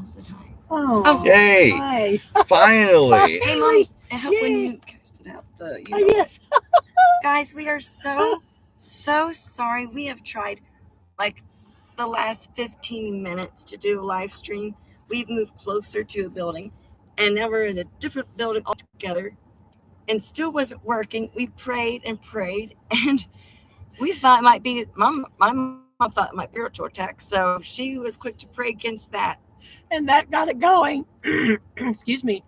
said hi. Oh, Yay! hi. Finally. Hey, Mom. I hope when Yay. you casted out the, Yes. guys, we are so sorry. We have tried like the last 15 minutes to do a live stream. We've moved closer to a building, and now we're in a different building altogether, and it still wasn't working. We prayed and prayed, and we thought it might be my mom thought it might be a spiritual attack, so she was quick to pray against that. And that got it going. Excuse me.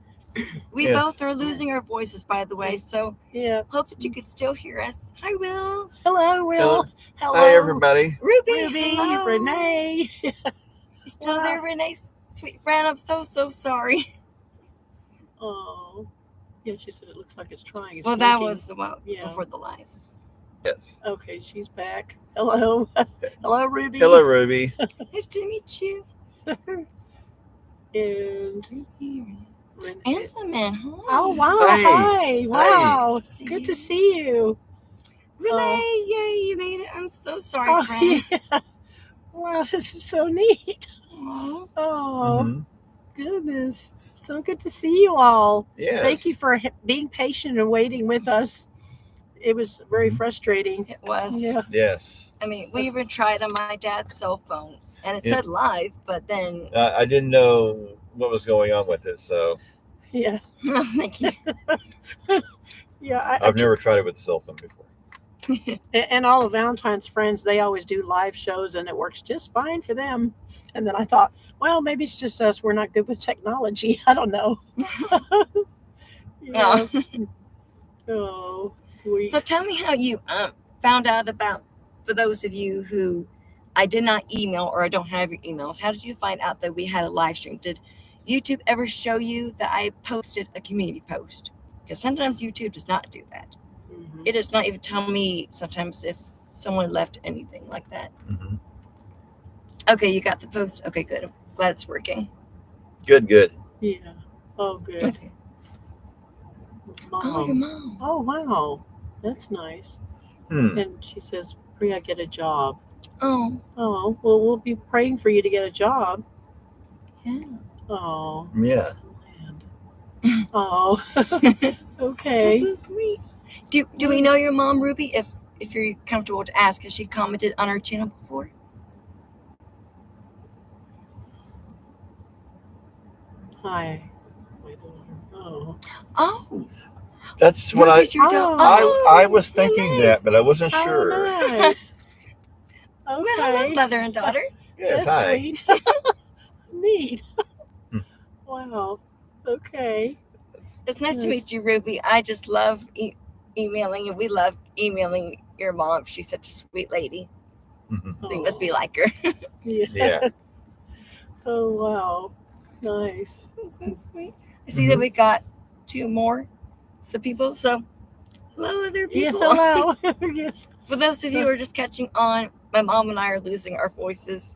We Yes. both are losing our voices, by the way, so Yeah. hope that you could still hear us. Hi, Will. Hello, Will. Hello. Hi, everybody. Ruby. Ruby, Hello. Renee. You still Wow. there, Renee? Sweet friend, I'm so sorry. Oh. Yeah, she said it looks like it's trying. It's Well, that blinking. was the one Yeah. before the live. Yes. Okay, she's back. Hello. Hello, Ruby. Hello, Ruby. Nice to meet you. And Renee. Handsome man. Hi. Oh, wow. Hey. Hi. Wow. Good to see Good you. to see you. Renee, yay, you made it. I'm so sorry, Oh, friend. yeah. Wow, this is so neat. Aw. Oh, Mhm. goodness. So good to see you all. Yes. Thank you for being patient and waiting with us. It was very Mhm. frustrating. It was. Yeah. Yes. I mean, we even tried on my dad's cell phone, and it Yeah. said live, but then, I didn't know what was going on with it, so Yeah. thank you. Yeah. I've never tried it with a cell phone before. And all of Valentine's friends, they always do live shows and it works just fine for them. And then I thought, well, maybe it's just us. We're not good with technology. I don't know. Yeah. Oh, sweet. So tell me how you found out about, for those of you who I did not email or I don't have your emails, how did you find out that we had a live stream? Did YouTube ever show you that I posted a community post? Because sometimes YouTube does not do that. Mhm. It does not even tell me sometimes if someone left anything like that. Mhm. Okay, you got the post. Okay, good. I'm glad it's working. Good. Yeah. Oh, good. Okay. Oh, your mom. Oh, wow. That's nice. Hmm. And she says, Priya, get a job. Oh, Oh, well, we'll be praying for you to get a job. yeah. Oh. Yeah. Land. Oh. Okay. This is sweet. Do we know your mom, Ruby? If you're comfortable to ask, has she commented on our channel before? Hi. My daughter. Oh. Oh, That's what Ruby's your daughter. I was thinking nice. that, but I wasn't Oh, sure. nice. Well, hello, Okay. mother and daughter. Yes. That's Hi. sweet. Neat. Hmm. Wow. Okay. It's nice to Yes. meet you, Ruby. I just love emailing, and we love emailing your mom. She's such a sweet lady. Mhm. So you must be like her. Yeah. Yeah. Oh, wow. Nice. That's so sweet. I see that we got two more people. So, hello, other Yes, people. hello. Yes. For those of you who are just catching on, my mom and I are losing our voices.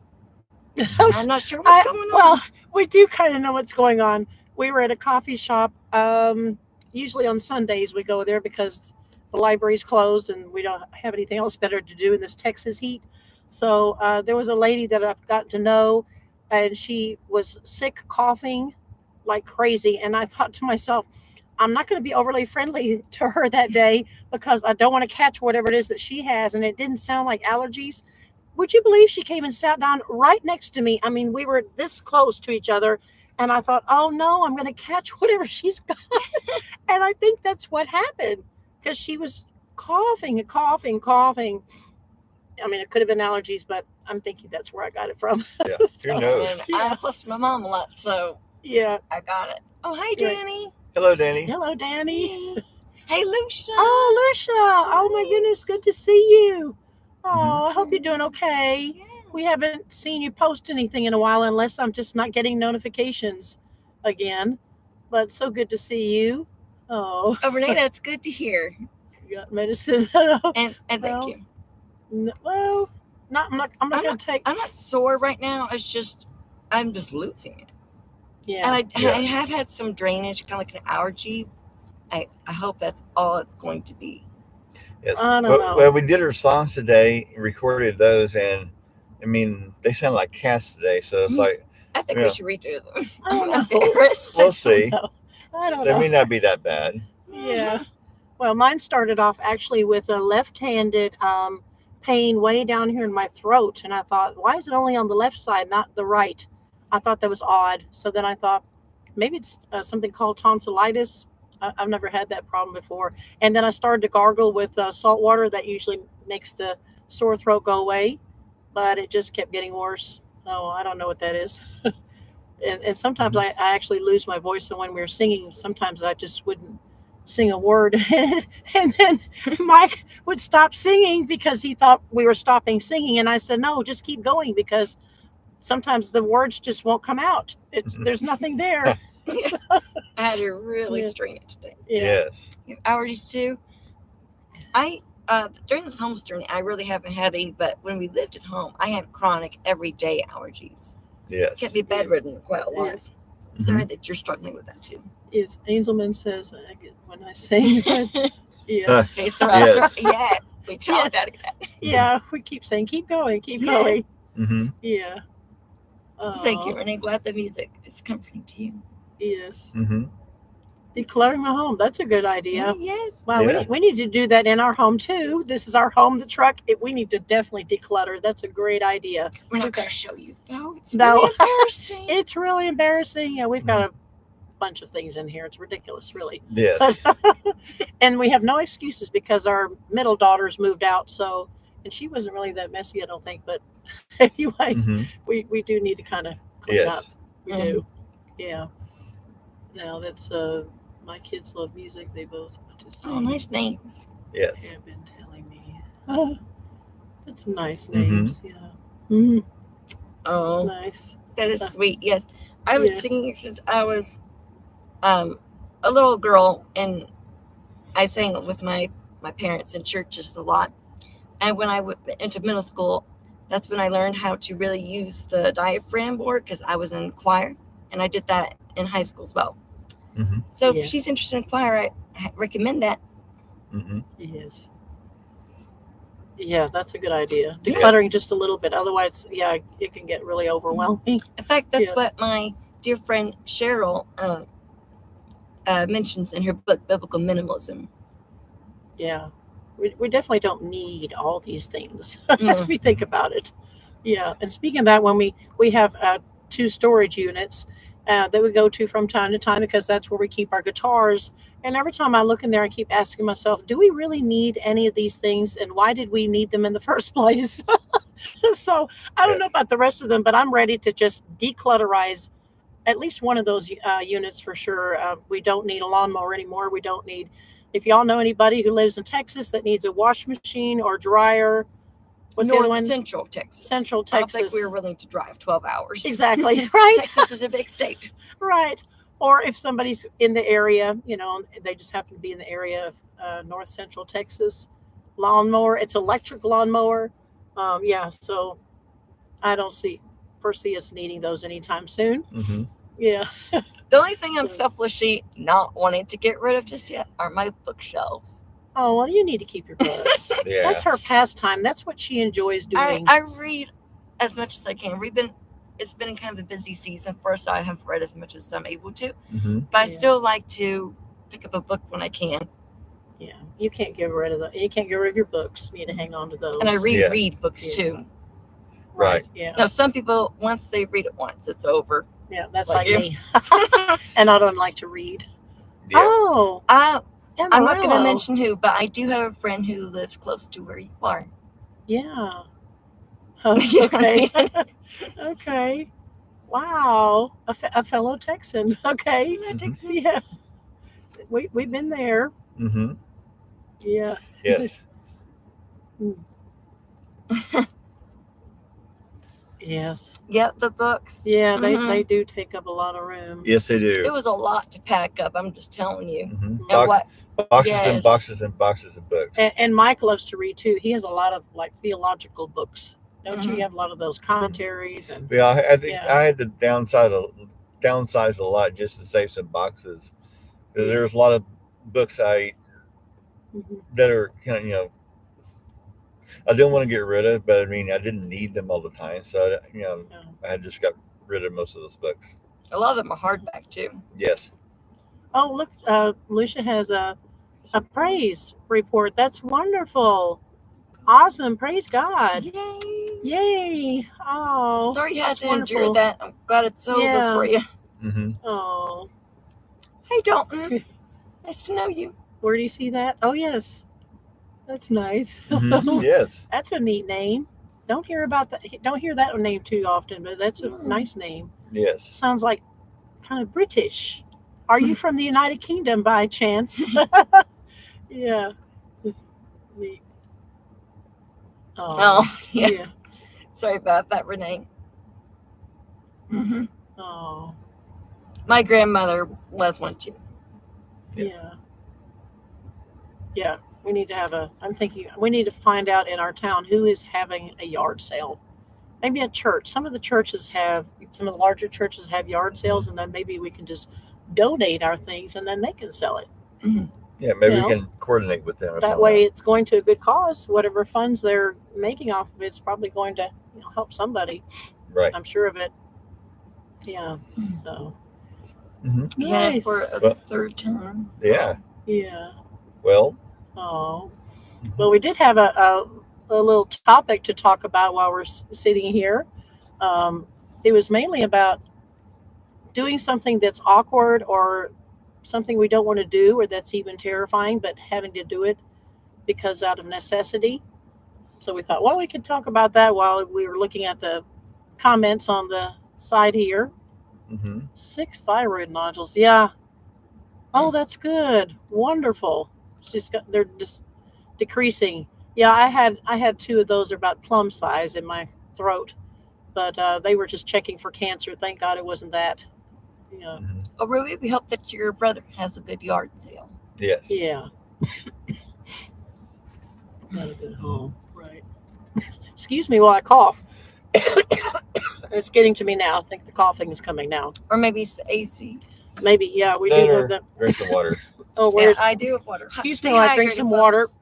I'm not sure what's going on. Well, we do kind of know what's going on. We were at a coffee shop. Usually on Sundays we go there because the library's closed and we don't have anything else better to do in this Texas heat. So there was a lady that I've gotten to know, and she was sick, coughing like crazy. And I thought to myself, I'm not going to be overly friendly to her that day because I don't want to catch whatever it is that she has. And it didn't sound like allergies. Would you believe she came and sat down right next to me? I mean, we were this close to each other. And I thought, oh no, I'm going to catch whatever she's got. And I think that's what happened because she was coughing. I mean, it could have been allergies, but I'm thinking that's where I got it from. Yeah. So, Who knows? And Yeah. I'm close to my mom a lot, so yeah. I got it. Oh, hi, Right. Danny. Hello, Danny. Hello, Danny. Hey, Lucia. Oh, Lucia. Oh, my goodness. Good to see you. Oh, I hope you're doing okay. Yeah. We haven't seen you post anything in a while unless I'm just not getting notifications again. But so good to see you. Oh, Oh, Renee, that's good to hear. you got medicine. And thank Well, you. Well, I'm not going to take. I'm not sore right now. It's just I'm just losing it. Yeah. And I have had some drainage, kind of like an allergy. I hope that's all it's going to be. Yes. I don't know. Well, we did our songs today, recorded those, and I mean, they sound like cats today. So it's like I think Yeah. we should redo them. I don't I'm know. embarrassed. We'll see. I don't They know. may not be that bad. Yeah. Well, mine started off actually with a left-handed pain way down here in my throat, and I thought, why is it only on the left side, not the right? I thought that was odd. So then I thought maybe it's something called tonsillitis. I've never had that problem before. And then I started to gargle with salt water. That usually makes the sore throat go away, but it just kept getting worse. Oh, I don't know what that is. And sometimes Mhm. I actually lose my voice. So when we were singing, sometimes I just wouldn't sing a word. And then Mike would stop singing because he thought we were stopping singing. And I said, no, just keep going because sometimes the words just won't come out. There's nothing there. I had to really Yeah. strain it today. Yeah. Yes. Allergies too. During this homeless journey, I really haven't had any, but when we lived at home, I had chronic everyday allergies. Yes. Kept me bedridden quite a lot. Yes. So I'm sorry that you're struggling with that too. Yes. Angelman says I get when I sing. Yeah. Okay, so Yes. yes, we talked Yes. out of that. Yeah. We keep saying, keep going, keep Yes. going. Mm-hmm. Yeah. Thank you, Renee. Glad the music is comforting to you. Yes. Mm-hmm. Decluttering my home. That's a good idea. Yes. Wow, Yeah. we need to do that in our home too. This is our home, the truck. We need to definitely declutter. That's a great idea. We're not going to show you though. It's No. really embarrassing. It's really embarrassing. Yeah, we've got a bunch of things in here. It's ridiculous, really. Yes. And we have no excuses because our middle daughter's moved out. So, and she wasn't really that messy, I don't think. But anyway, Mm-hmm. we do need to kind of clean up. Yes. We do. Yeah. Now that's my kids love music. They both want to sing. Oh, nice names. Yes. They've been telling me. That's some nice Mhm. names. Yeah. Mm, Oh, nice. that is sweet. Yes, I was Yeah. singing since I was a little girl, and I sang with my parents in churches a lot. And when I went into middle school, that's when I learned how to really use the diaphragm board because I was in choir, and I did that in high school as well. Mm-hmm. So Yeah. if she's interested in choir, I recommend that. Mm-hmm. Yes. Yeah, that's a good idea. Yes. Decluttering just a little bit. Otherwise, yeah, it can get really overwhelming. In fact, that's Yeah. what my dear friend Cheryl mentions in her book, Biblical Minimalism. Yeah. We definitely don't need all these things Mm. if we think about it. Yeah. And speaking of that, when we have 2 storage units that we go to from time to time because that's where we keep our guitars. And every time I look in there, I keep asking myself, do we really need any of these things? And why did we need them in the first place? So I don't know about the rest of them, but I'm ready to just declutterize at least one of those units for sure. We don't need a lawnmower anymore. We don't need, if y'all know anybody who lives in Texas that needs a wash machine or dryer, what's the other one? Central Texas. Central I don't think Texas. we were willing to drive 12 hours. Exactly, right? Texas is a big state. Right. Or if somebody's in the area, they just happen to be in the area of north central Texas, lawnmower, it's electric lawnmower. Yeah, so I don't foresee us needing those anytime soon. Mm-hmm. Yeah. The only thing I'm selfishly not wanting to get rid of just yet are my bookshelves. Oh, well, you need to keep your books. Yeah. That's her pastime. That's what she enjoys doing. I read as much as I can. It's been kind of a busy season for us, so I haven't read as much as I'm able to. Mm-hmm. But I Yeah. still like to pick up a book when I can. Yeah, you can't get rid of you can't get rid of your books. You need to hang on to those. And I Yeah. reread books Yeah. too. Right. Yeah. Now, some people, once they read it once, it's over. Yeah, that's Like like you. me. And I don't like to read. Yeah. Oh, I'm not going to Amarillo. mention who, but I do have a friend who lives close to where you are. Yeah. You don't Okay. need Okay. Wow. A fellow Texan. Okay. Yeah. We've been there. Mm-hmm. Yeah. Yes. Yes. Yeah, the books. Yeah, Mhm. they do take up a lot of room. Yes, they do. It was a lot to pack up. I'm just telling you. Mm-hmm. And what? Boxes and Yes. boxes and boxes of books. And Mike loves to read too. He has a lot of like theological books. Don't you? Mhm. You have a lot of those commentaries and Yeah, I think Yeah. I had to downsize a lot just to save some boxes. Because there's a lot of books Mhm. that are kind of, I didn't want to get rid of, but I mean, I didn't need them all the time. So, Yeah. I had just got rid of most of those books. A lot of them are hardback too. Yes. Oh, look, Lucia has a praise report. That's wonderful. Awesome. Praise God. Yay! Yay. Oh, Sorry you had that's to endure wonderful. that. I'm glad it's over Yeah. for you. Mm-hmm. Oh, Hey, Dalton. Nice to know you. where do you see that? Oh, yes. That's nice. Mm-hmm. Yes. That's a neat name. Don't hear that name too often, but that's a nice name. Yes. Sounds like kind of British. Are you from the United Kingdom by chance? Yeah. Neat. Oh, yeah. Yeah. Sorry about that, Renee. Mm-hmm. Oh, My grandmother was one too. yeah. Yeah. We need to have I'm thinking we need to find out in our town who is having a yard sale. Maybe a church. Some of the larger churches have yard sales, and then maybe we can just donate our things and then they can sell it. Mm-hmm. Yeah, maybe You we know, can coordinate with them. Or That something. way it's going to a good cause. Whatever funds they're making off of it's probably going to help somebody. Right. I'm sure of it. Yeah. So Mm-hmm. Yeah, nice. for a third time. Yeah. Yeah. Well. Oh. Well, we did have a little topic to talk about while we're sitting here. It was mainly about doing something that's awkward or something we don't want to do or that's even terrifying, but having to do it because out of necessity. So we thought, well, we could talk about that while we were looking at the comments on the side here. Mm-hmm. 6 thyroid nodules. Yeah. Oh, that's good. Wonderful. They're just decreasing. Yeah, I had 2 of those. They're about plum size in my throat, but they were just checking for cancer. Thank God it wasn't that. Yeah. Mm-hmm. Oh, Ruby, we hope that your brother has a good yard sale. Yes. Yeah. Not a good home. Right. Excuse me while I cough. It's getting to me now. I think the coughing is coming now. Or maybe it's AC. Maybe, yeah, we do have the. Drink some water. Oh, Yeah, where's? I do have water. Excuse me while I drink Dehydrated some water. folks,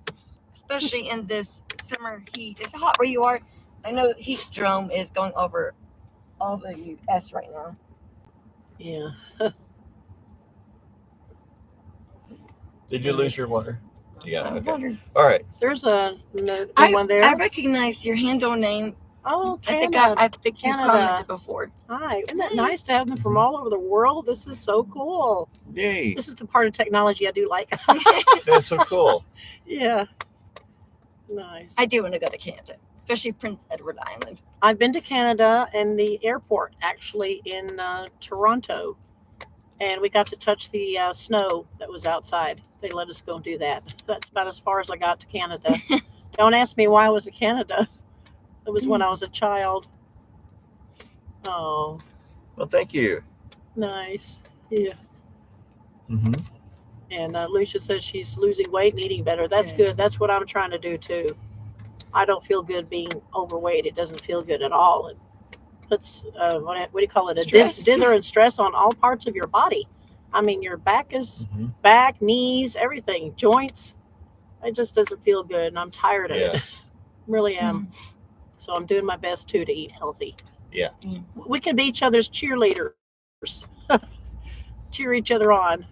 especially in this summer heat. It's hot where you are. I know the heat dome is going over all the US right now. Yeah. Did you lose your water? Yeah. I'm Okay. wondering. All right. There's a I, one there. I recognize your handle name. Oh, I Canada. think you've Canada. commented before. Hi. Isn't that nice to have them from all over the world? This is so cool. Yay. This is the part of technology I do like. That's so cool. Yeah. Nice. I do want to go to Canada, especially Prince Edward Island. I've been to Canada and the airport actually in Toronto, and we got to touch the snow that was outside. They let us go do that. That's about as far as I got to Canada. Don't ask me why I was in Canada. It was when I was a child. Oh, Well, thank you. nice. Yeah. Mm-hmm. And Lucia says she's losing weight and eating better. That's Good. good. That's what I'm trying to do too. I don't feel good being overweight. It doesn't feel good at all. It puts what do you call it? Stress. Dither and stress on all parts of your body. I mean, your back, knees, everything, joints. It just doesn't feel good, and I'm tired of it. Really am. So I'm doing my best too to eat healthy. Yeah. We can be each other's cheerleaders. Cheer each other on.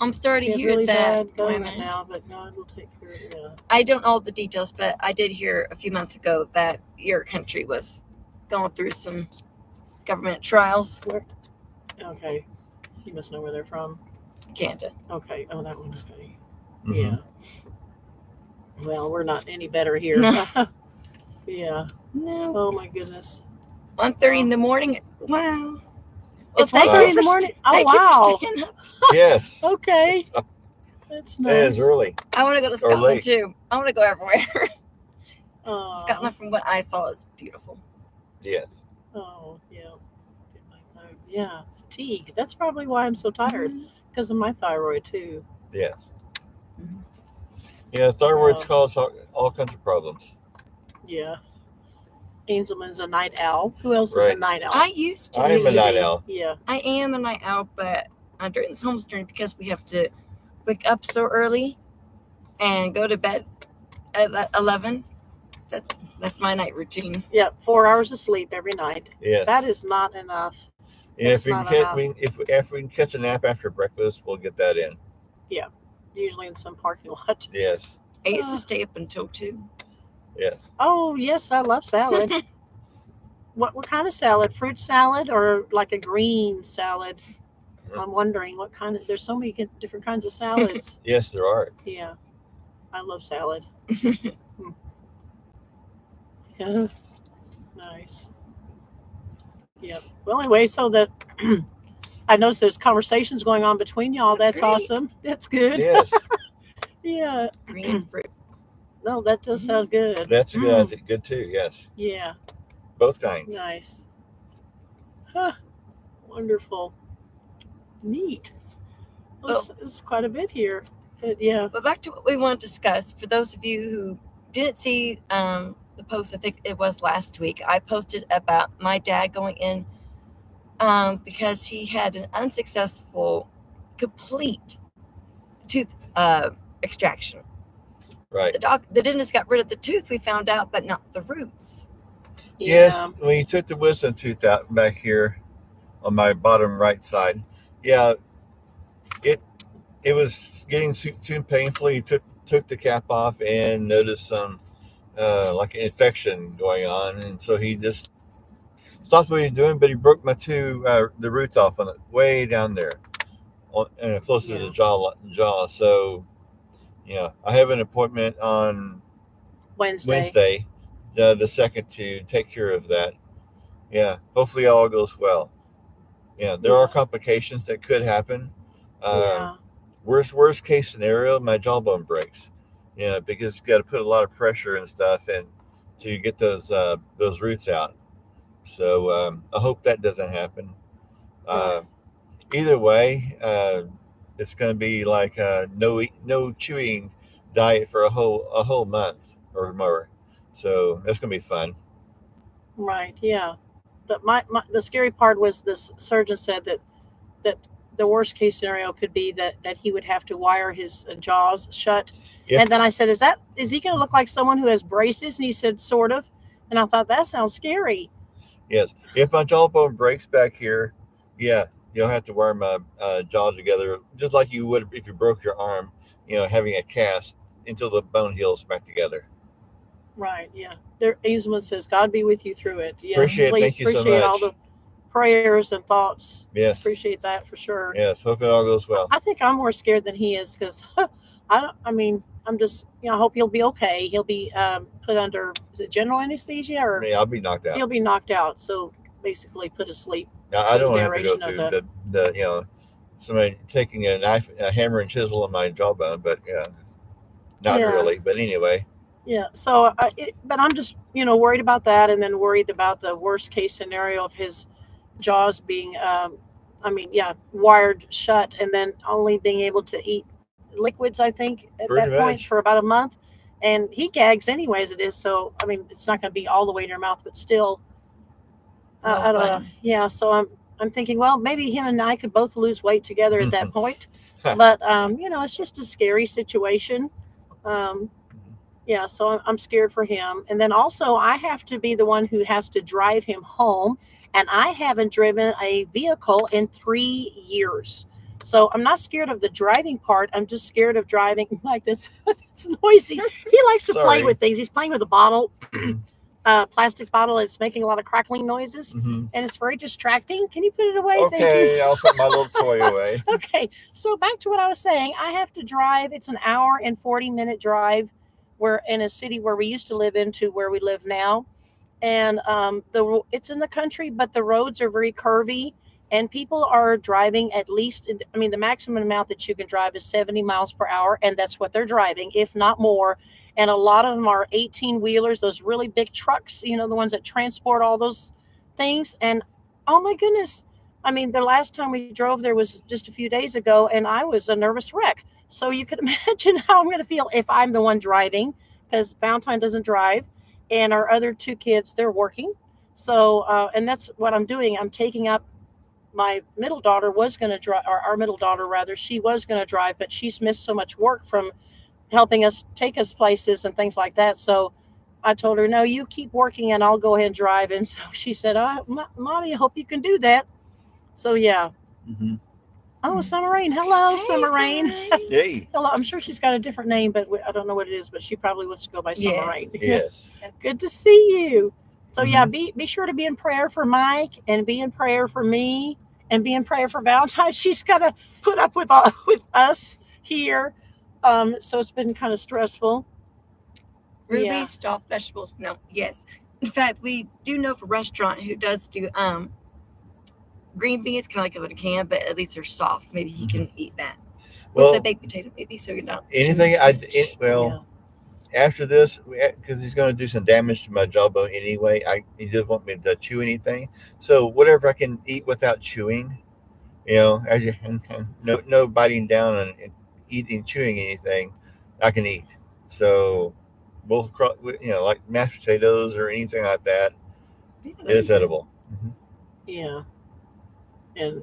I'm sorry to We have hear really that. bad going Women. now, but God will take care of it. I don't know all the details, but I did hear a few months ago that your country was going through some government trials. Okay. You must know where they're from. Canada. Okay. Oh, that one. Okay. Mm-hmm. Yeah. Well, we're not any better here. No. Yeah. No. Oh my goodness. 1:30 in the morning. Wow. It's thank 1:30 you in the for morning. Oh thank you for wow. staying up. Yes. Okay. That's It nice. is early. I want to go to Or Scotland late. too. I want to go everywhere. Oh. Scotland, from what I saw, is beautiful. Yes. Oh yeah. Yeah. Fatigue. That's probably why I'm so tired, because of my thyroid too. Yes. Mhm. Yeah, thyroids Oh. cause all kinds of problems. Yeah. Angelman's a night owl. Who else is a Right. night owl? I used to. I am Used a to night be. owl. Yeah. I am a night owl, but during this home journey, because we have to wake up so early and go to bed at 11, That's my night routine. Yeah, 4 hours of sleep every night. Yes. That is not enough. And It's if we not can, enough. if we can catch a nap after breakfast, we'll get that in. Yeah, usually in some parking lot. Yes. I used to stay up until 2. Yes. Oh yes, I love salad. What kind of salad? Fruit salad or like a green salad? I'm wondering what kind of. There's so many different kinds of salads. Yes, there are. Yeah, I love salad. Yeah, nice. Yep. Well, anyway, so that I noticed there's conversations going on between y'all. That's That's great. awesome. That's good. Yes. Yeah. Green fruit. No, that does sound good. That's a good idea. Good too. Yes. Yeah. Both kinds. Nice. Huh. Wonderful. Neat. Well, there's quite a bit here. But yeah. But back to what we want to discuss. For those of you who didn't see the post, I think it was last week, I posted about my dad going in because he had an unsuccessful, complete tooth extraction. Right. The dentist got rid of the tooth, we found out, but not the roots. Yes. When you took the wisdom tooth out back here on my bottom right side, yeah, it was getting too painful. He took the cap off and noticed some like an infection going on, and so he just stopped what he was doing. But he broke my the roots off on it way down there, close to the jaw. So yeah, I have an appointment on Wednesday, the 2nd, to take care of that. Yeah, hopefully all goes well. Yeah, there are complications that could happen. Worst case scenario, my jawbone breaks. Yeah, because you got to put a lot of pressure and stuff and to get those roots out. So I hope that doesn't happen. Either way, it's going to be like no chewing diet for a whole month or more. So that's going to be fun. Right. Yeah. But the scary part was this surgeon said that the worst case scenario could be that he would have to wire his jaws shut. And then I said, is he going to look like someone who has braces? And he said, sort of. And I thought, that sounds scary. Yes. If my jawbone breaks back here, yeah, you'll have to wire my jaw together just like you would if you broke your arm, having a cast until the bone heals back together. Right. Yeah. Easement says, God be with you through it. Yeah. Appreciate it. Thank you so much. Appreciate all the prayers and thoughts. Yes. Appreciate that for sure. Yes. Hope it all goes well. I think I'm more scared than he is because I'm just, I hope he'll be okay. He'll be put under, is it general anesthesia or? Yeah, I'll be knocked out. He'll be knocked out. So basically put asleep. Now, I don't have to go through the somebody taking a knife, a hammer and chisel on my jawbone, but not really. But anyway. Yeah. So, but I'm just, worried about that, and then worried about the worst case scenario of his jaws being, wired shut, and then only being able to eat liquids, I think, at that point for about a month. And he gags anyway as it is. So, it's not going to be all the way in your mouth, but still, I don't know. Yeah. So I'm thinking, well, maybe him and I could both lose weight together at that point. But, it's just a scary situation. Yeah, so I'm scared for him. And then also I have to be the one who has to drive him home. And I haven't driven a vehicle in 3 years. So I'm not scared of the driving part. I'm just scared of driving like this. It's noisy. He likes to play with things. He's playing with a bottle, plastic bottle. It's making a lot of crackling noises. And it's very distracting. Can you put it away? Okay, I'll put my little toy away. Okay, so back to what I was saying. I have to drive. It's an hour and 40-minute drive. We're in a city where we used to live into where we live now. And it's in the country, but the roads are very curvy. And people are driving at least, the maximum amount that you can drive is 70 miles per hour. And that's what they're driving, if not more. And a lot of them are 18-wheelers, those really big trucks, the ones that transport all those things. And, oh, my goodness. The last time we drove there was just a few days ago, and I was a nervous wreck. So you could imagine how I'm going to feel if I'm the one driving, because Valentine doesn't drive, and our other 2 kids, they're working. So, and that's what I'm doing. I'm taking up my middle daughter was going to drive, or our middle daughter rather, she was going to drive, but she's missed so much work from helping us take us places and things like that. So I told her, no, you keep working and I'll go ahead and drive. And so she said, Mommy, I hope you can do that. So, yeah. Mm-hmm. Oh, Summer Rain. Hello, Hey, Summer Rain. Hey. Hello. I'm sure she's got a different name, but I don't know what it is, but she probably wants to go by Summer Rain. Yes. Good to see you. So, Mm-hmm. yeah, be sure to be in prayer for Mike and be in prayer for me and be in prayer for Valentine. She's got to put up with us here. So it's been kind of stressful. Ruby stuffed vegetables. No, yes. In fact, we do know of a restaurant who does do green beans, kind of like in a can, but at least they're soft. Maybe he can eat that. With a baked potato, maybe, so you're not. Anything after this, because he's going to do some damage to my jawbone anyway. He doesn't want me to chew anything. So whatever I can eat without chewing, no biting down and eating, chewing anything, I can eat. So both, like mashed potatoes or anything like that is edible. Mm-hmm. Yeah. And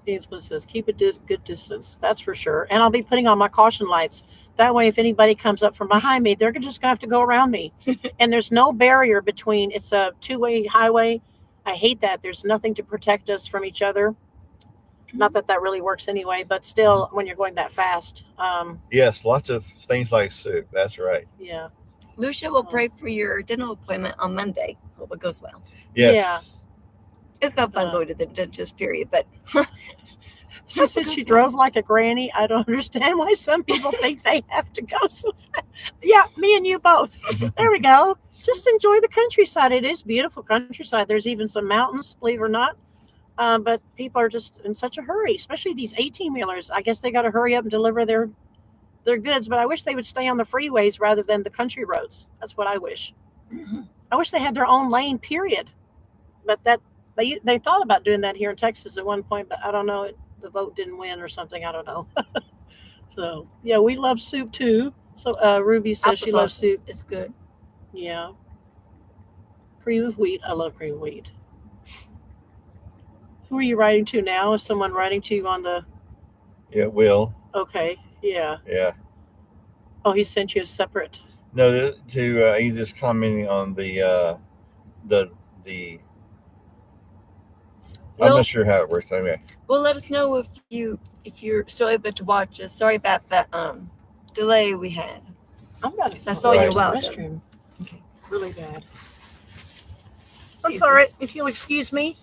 Ainsman says, keep a good distance. That's for sure. And I'll be putting on my caution lights. That way, if anybody comes up from behind me, they're just going to have to go around me. And there's no barrier between. It's a two-way highway. I hate that. There's nothing to protect us from each other. Not that really works anyway, but still, when you're going that fast. Yes, lots of things like soup. That's right. Yeah. Lucia will pray for your dental appointment on Monday. Hope it goes well. Yes. Yeah. It's not fun going to the dentist, period, but she said she drove like a granny. I don't understand why some people think they have to go so fast. Yeah, me and you both. There we go. Just enjoy the countryside. It is beautiful countryside. There's even some mountains, believe it or not. But people are just in such a hurry, especially these 18-wheelers. I guess they got to hurry up and deliver their goods, but I wish they would stay on the freeways rather than the country roads. That's what I wish. Mm-hmm. I wish they had their own lane, period. But they thought about doing that here in Texas at one point, but I don't know. The vote didn't win or something. I don't know. So, yeah, we love soup too. So Ruby says she loves soup. It's good. Yeah. Cream of wheat. I love cream of wheat. Who are you writing to now? Is someone writing to you on the... Yeah, Will. Okay, yeah. Yeah. Oh, he sent you a separate... No, he's just commenting on the I'm not sure how it works. Anyway. Well, let us know if you're still able to watch us. Sorry about that delay we had. I'm about to. I saw you well. Restroom. Okay. Really bad. I'm sorry if you'll excuse me.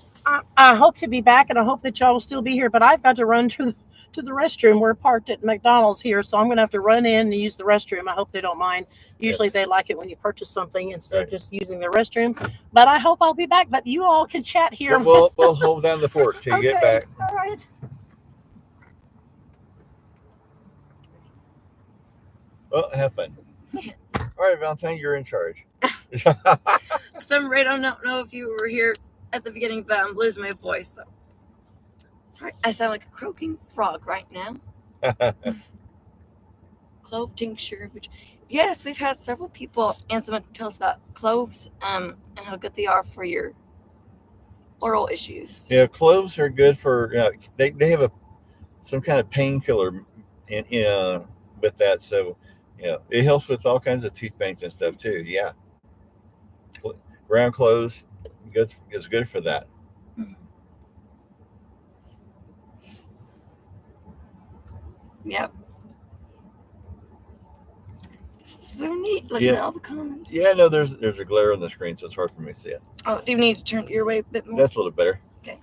I hope to be back, and I hope that y'all will still be here. But I've got to run to the restroom. We're parked at McDonald's here, so I'm going to have to run in and use the restroom. I hope they don't mind. Usually they like it when you purchase something instead of just using the restroom. But I hope I'll be back. But you all can chat here. We'll hold down the fort till you get back. All right. Well, have fun. All right, Valentine, you're in charge. Some I don't know if you were here at the beginning, but I'm losing my voice. So. Sorry, I sound like a croaking frog right now. Clove tincture, which yes, we've had several people and someone tell us about cloves and how good they are for your oral issues. Yeah, cloves are good for they have some kind of painkiller in with that, so it helps with all kinds of tooth pains and stuff too. Yeah, ground cloves is good for that. Yep. This is so neat looking at all the comments. Yeah, no, there's a glare on the screen, so it's hard for me to see it. Oh, do you need to turn your way a bit more? That's a little better. Okay.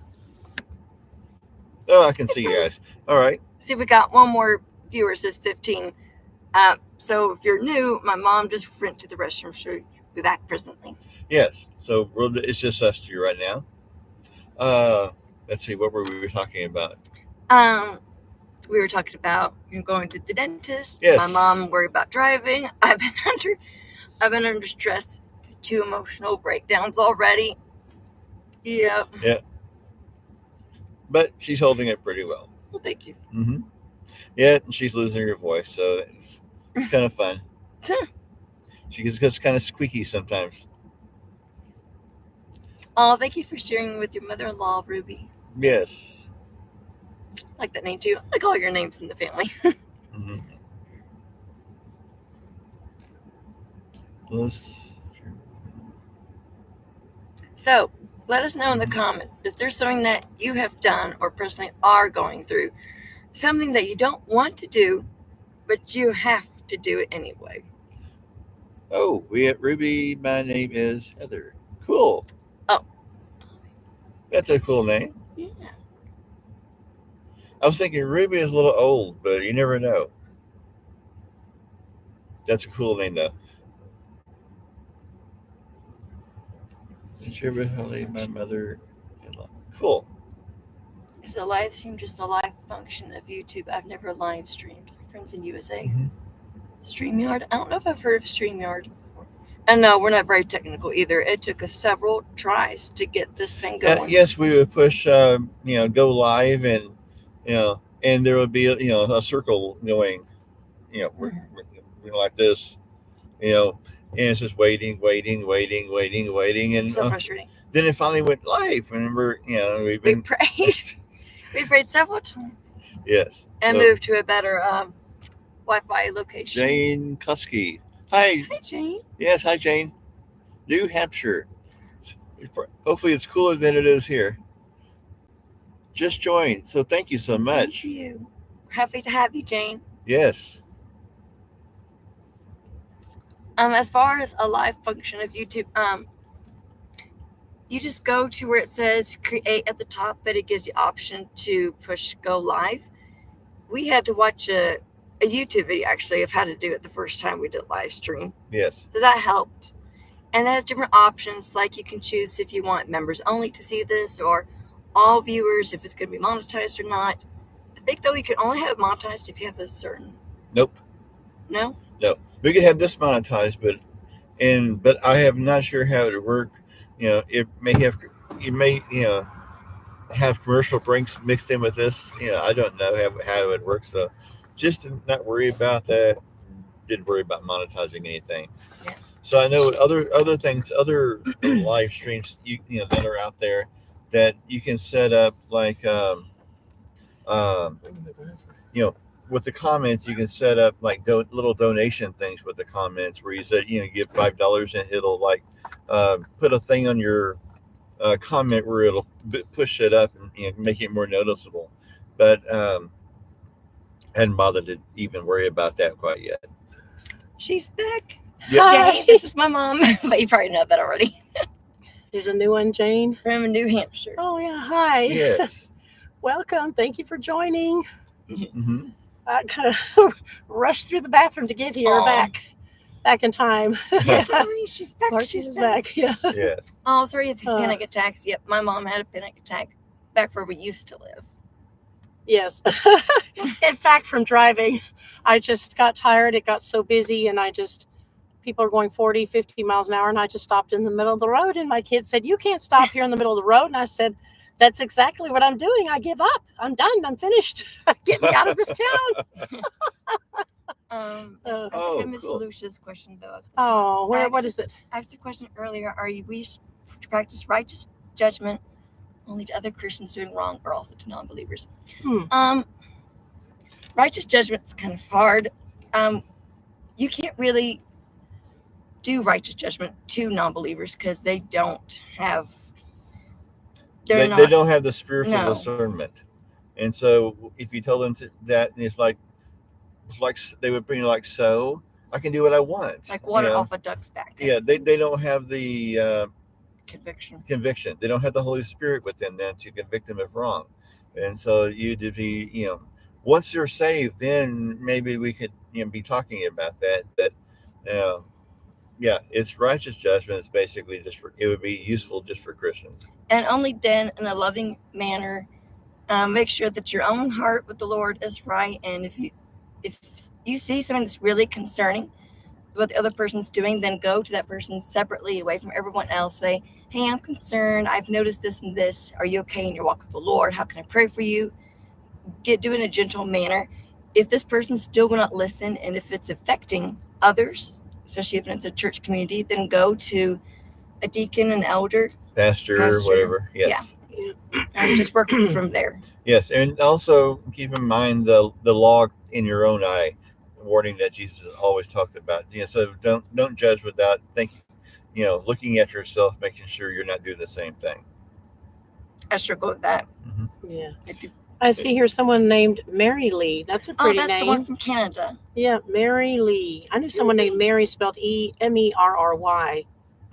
Oh, I can see you guys. All right. See, we got one more viewer, says 15. So if you're new, my mom just went to the restroom. She'll be back presently. Yes. So it's just us two right now. Let's see. What were we talking about? We were talking about going to the dentist. Yes. My mom worried about driving. I've been under stress, 2 emotional breakdowns already. Yeah. Yeah. But she's holding it pretty well. Well, thank you. Mm-hmm. Yeah, and she's losing her voice, so it's kind of fun. She gets kind of squeaky sometimes. Oh, thank you for sharing with your mother-in-law, Ruby. Yes. I like that name too. I like all your names in the family. Mm-hmm. Let's So let us know in the comments, is there something that you have done or personally are going through, something that you don't want to do, but you have to do it anyway? Oh, we at Ruby. My name is Heather. Cool. Oh. That's a cool name. Yeah. I was thinking Ruby is a little old, but you never know. That's a cool name, though. Sure, Holly, my mother-in-law. Cool. Is a live stream just a live function of YouTube? I've never live streamed. Friends in USA. Mhm. StreamYard? I don't know if I've heard of StreamYard before. And no, we're not very technical either. It took us several tries to get this thing going. Yes, we would push, go live, and and there would be a circle going, like this, and it's just waiting, and So frustrating. then it finally went live, and we prayed. We prayed several times. Yes. And moved to a better Wi-Fi location. Jane Kusky. Hi. Hi, Jane. Yes, hi, Jane. New Hampshire. Hopefully it's cooler than it is here. Just joined, so thank you so much. Thank you. Happy to have you, Jane. Yes. As far as a live function of YouTube, you just go to where it says create at the top, but it gives you option to push go live. We had to watch a YouTube video actually of how to do it the first time we did live stream. Yes. So that helped. And it has different options, like you can choose if you want members only to see this or all viewers, if it's going to be monetized or not. I think though you can only have it monetized if you have a certain. Nope. No. We could have this monetized, but I am not sure how it would work. It may have commercial breaks mixed in with this. I don't know how it would work. So just to not worry about that. Didn't worry about monetizing anything. Yeah. So I know other things, other live streams that are out there that you can set up, like with the comments, you can set up like little donation things with the comments where you said give $5 and it'll like put a thing on your comment where it'll push it up and make it more noticeable. But I hadn't bothered to even worry about that quite yet. She's back. Yep. Jane, this is my mom. But you probably know that already. There's a new one, Jane. From New Hampshire. Oh, yeah. Hi. Yes. Welcome. Thank you for joining. Mm-hmm. I kind of rushed through the bathroom to get here back in time. Sorry, she's back. She's back. Yeah. Yes. Oh, sorry if you panic attacks. Yep, my mom had a panic attack back where we used to live. Yes. In fact, from driving, I just got tired. It got so busy, and people are going 40, 50 miles an hour, and I just stopped in the middle of the road, and my kid said, "You can't stop here in the middle of the road." And I said, "That's exactly what I'm doing. I give up. I'm done. I'm finished. Get me out of this town." I missed cool. Lucia's question, though. Oh, what is it? I asked a question earlier. Are you wish to practice righteous judgment only to other Christians doing wrong or also to non-believers? Righteous judgment's kind of hard. You can't really do righteous judgment to non-believers because they don't have they don't have the spiritual discernment. And so if you tell them that, it's like they would bring like, so I can do what I want, like water off a duck's back. Yeah, they don't have the conviction. They don't have the Holy Spirit within them to convict them of wrong. And so you to be once they're saved, then maybe we could be talking about that. But it's righteous judgment. It's basically it would be useful just for Christians. And only then, in a loving manner, make sure that your own heart with the Lord is right. And if you see something that's really concerning what the other person's doing, then go to that person separately, away from everyone else. Say, "Hey, I'm concerned. I've noticed this and this. Are you okay in your walk with the Lord? How can I pray for you?" Do it in a gentle manner. If this person still will not listen, and if it's affecting others, especially if it's a church community, then go to a deacon, an elder, pastor, whatever. Yes. Yeah. And just work from there. Yes, and also keep in mind the log in your own eye, warning that Jesus always talked about. So don't judge without thinking. looking at yourself, making sure you're not doing the same thing. I struggle with that. Mm-hmm. Yeah. I do. I see here someone named Mary Lee. That's a pretty that's name. the one from Canada. Yeah, Mary Lee. I knew someone named Mary spelled Merry